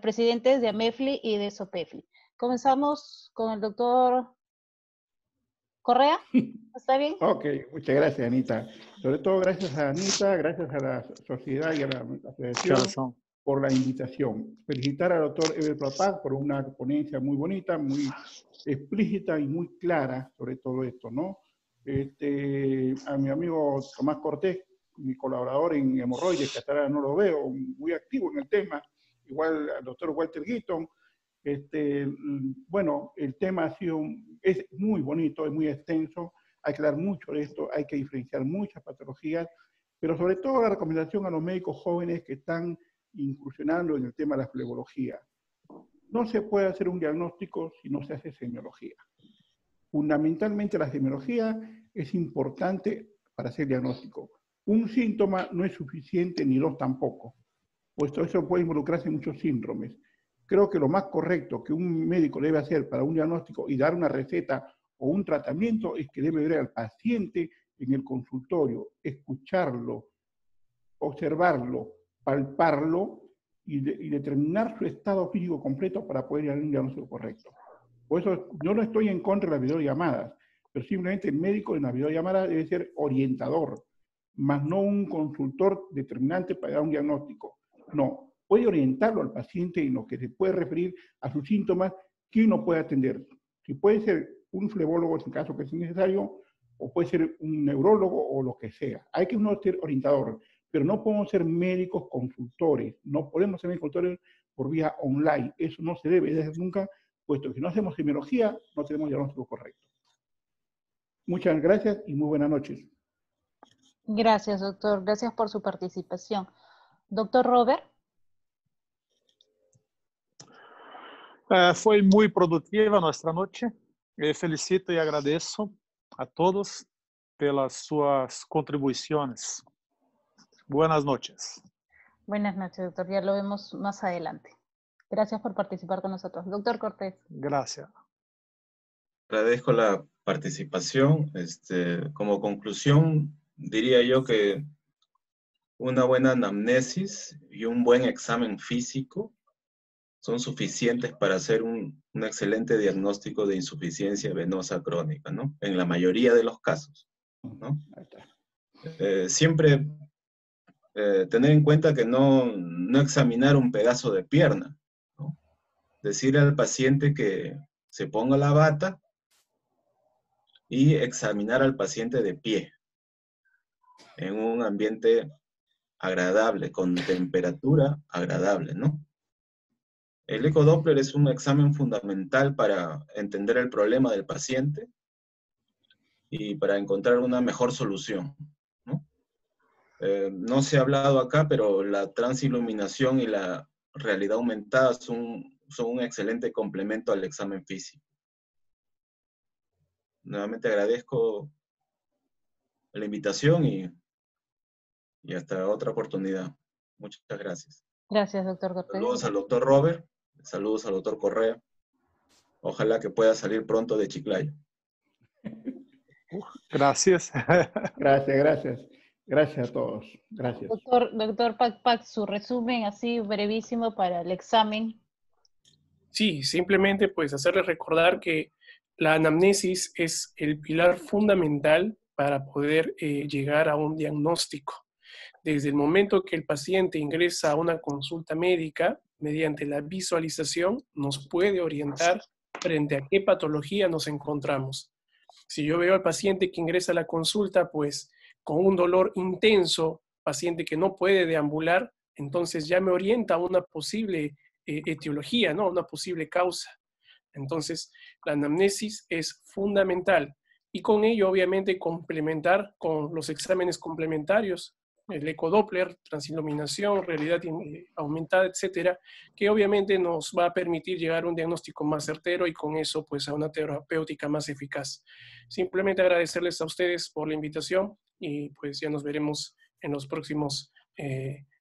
presidentes de AMEFLI y de SOPEFLI. Comenzamos con el doctor Correa. ¿Está bien? Ok, muchas gracias, Anita. Sobre todo gracias a Anita, gracias a la sociedad y a la asociación por la invitación. Felicitar al doctor Eber Propag por una ponencia muy bonita, muy explícita y muy clara sobre todo esto, ¿no? A mi amigo Tomás Cortés, mi colaborador en hemorroides, que hasta ahora no lo veo, muy activo en el tema, igual al doctor Walter Guitton. Bueno, el tema es muy bonito, es muy extenso, hay que dar mucho de esto, hay que diferenciar muchas patologías, pero sobre todo la recomendación a los médicos jóvenes que están incursionando en el tema de la flebología. No se puede hacer un diagnóstico si no se hace semiología. Fundamentalmente la semiología es importante para hacer diagnóstico. Un síntoma no es suficiente, ni dos tampoco, puesto eso puede involucrarse en muchos síndromes. Creo que lo más correcto que un médico debe hacer para un diagnóstico y dar una receta o un tratamiento es que debe ver al paciente en el consultorio, escucharlo, observarlo, palparlo y determinar su estado físico completo para poder dar un diagnóstico correcto. Por eso yo no estoy en contra de las videollamadas, pero simplemente el médico en la videollamada debe ser orientador, más no un consultor determinante para dar un diagnóstico. No, puede orientarlo al paciente en lo que se puede referir a sus síntomas que uno puede atender. Si puede ser un flebólogo en caso que sea necesario, o puede ser un neurólogo o lo que sea. Hay que uno ser orientador, pero no podemos ser médicos consultores, no podemos ser médicos consultores por vía online. Eso no se debe hacer nunca, puesto que si no hacemos semiología, no tenemos diagnóstico correcto. Muchas gracias y muy buenas noches. Gracias, doctor. Gracias por su participación. Doctor Robert. Foi muy produtiva nuestra noche. Felicito y agradezco a todos pelas suas contribuciones. Buenas noches. Buenas noches, doctor. Ya lo vemos más adelante. Gracias por participar con nosotros. Doctor Cortés. Gracias. Agradezco la participación. Como conclusión, diría yo que una buena anamnesis y un buen examen físico son suficientes para hacer un excelente diagnóstico de insuficiencia venosa crónica, ¿no? En la mayoría de los casos, ¿no? Siempre tener en cuenta que no examinar un pedazo de pierna, ¿no? Decir al paciente que se ponga la bata y examinar al paciente de pie, en un ambiente agradable, con temperatura agradable, ¿no? El ecodoppler es un examen fundamental para entender el problema del paciente y para encontrar una mejor solución, ¿no? No se ha hablado acá, pero la transiluminación y la realidad aumentada son un excelente complemento al examen físico. Nuevamente agradezco la invitación y hasta otra oportunidad. Muchas gracias. Gracias, doctor Cortés. Saludos al doctor Robert, saludos al doctor Correa. Ojalá que pueda salir pronto de Chiclayo. Gracias. Gracias a todos. Gracias. Doctor Pac, su resumen así brevísimo para el examen. Sí, simplemente pues hacerles recordar que la anamnesis es el pilar fundamental para poder llegar a un diagnóstico. Desde el momento que el paciente ingresa a una consulta médica, mediante la visualización, nos puede orientar frente a qué patología nos encontramos. Si yo veo al paciente que ingresa a la consulta, pues con un dolor intenso, paciente que no puede deambular, entonces ya me orienta a una posible etiología, ¿no? Una posible causa. Entonces, la anamnesis es fundamental y con ello, obviamente, complementar con los exámenes complementarios, el ecodoppler, transiluminación, realidad aumentada, etcétera, que obviamente nos va a permitir llegar a un diagnóstico más certero y con eso, pues, a una terapéutica más eficaz. Simplemente agradecerles a ustedes por la invitación y pues ya nos veremos en los próximos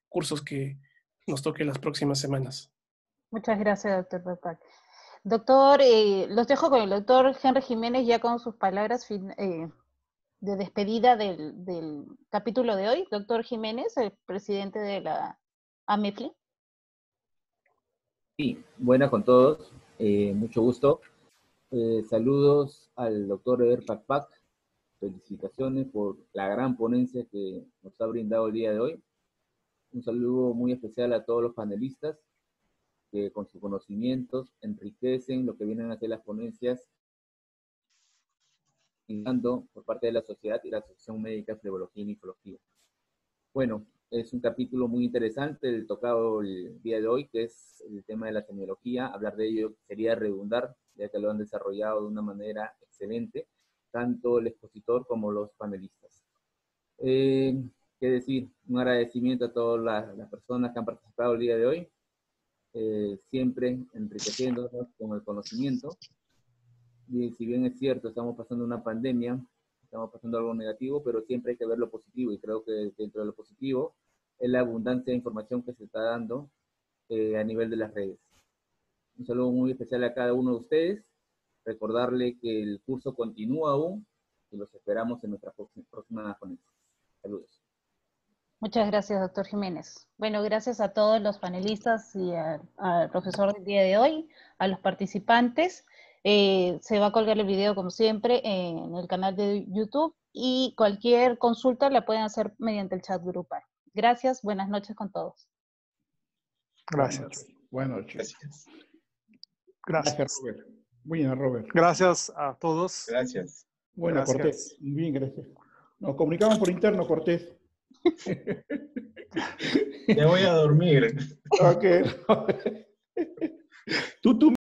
cursos que nos toquen las próximas semanas. Muchas gracias, doctor Pac. Doctor, los dejo con el doctor Henry Jiménez ya con sus palabras de despedida del capítulo de hoy. Doctor Jiménez, el presidente de la AMEFLI. Sí, buenas con todos, mucho gusto. Saludos al doctor Eder Pac. Felicitaciones por la gran ponencia que nos ha brindado el día de hoy. Un saludo muy especial a todos los panelistas que con sus conocimientos enriquecen lo que vienen a hacer las ponencias por parte de la sociedad y la Asociación Médica de Flebología y Nifología. Bueno, es un capítulo muy interesante el tocado el día de hoy, que es el tema de la semiología. Hablar de ello sería redundar, ya que lo han desarrollado de una manera excelente, tanto el expositor como los panelistas. ¿Qué decir? Un agradecimiento a todas las personas que han participado el día de hoy, siempre enriqueciéndonos con el conocimiento. Y si bien es cierto, estamos pasando una pandemia, estamos pasando algo negativo, pero siempre hay que ver lo positivo, y creo que dentro de lo positivo es la abundancia de información que se está dando a nivel de las redes. Un saludo muy especial a cada uno de ustedes, recordarle que el curso continúa aún y los esperamos en nuestra próxima ponencia. Saludos. Muchas gracias, doctor Jiménez. Bueno, gracias a todos los panelistas y al profesor del día de hoy, a los participantes. Se va a colgar el video, como siempre, en el canal de YouTube, y cualquier consulta la pueden hacer mediante el chat grupal. Gracias, buenas noches con todos. Gracias. Buenas noches. Gracias. Gracias, Robert. Muy bien, Robert. Gracias a todos. Gracias. Bueno, Gracias. Cortés. Bien, gracias. Nos comunicamos por interno, Cortés. Me voy a dormir. Ok. Tú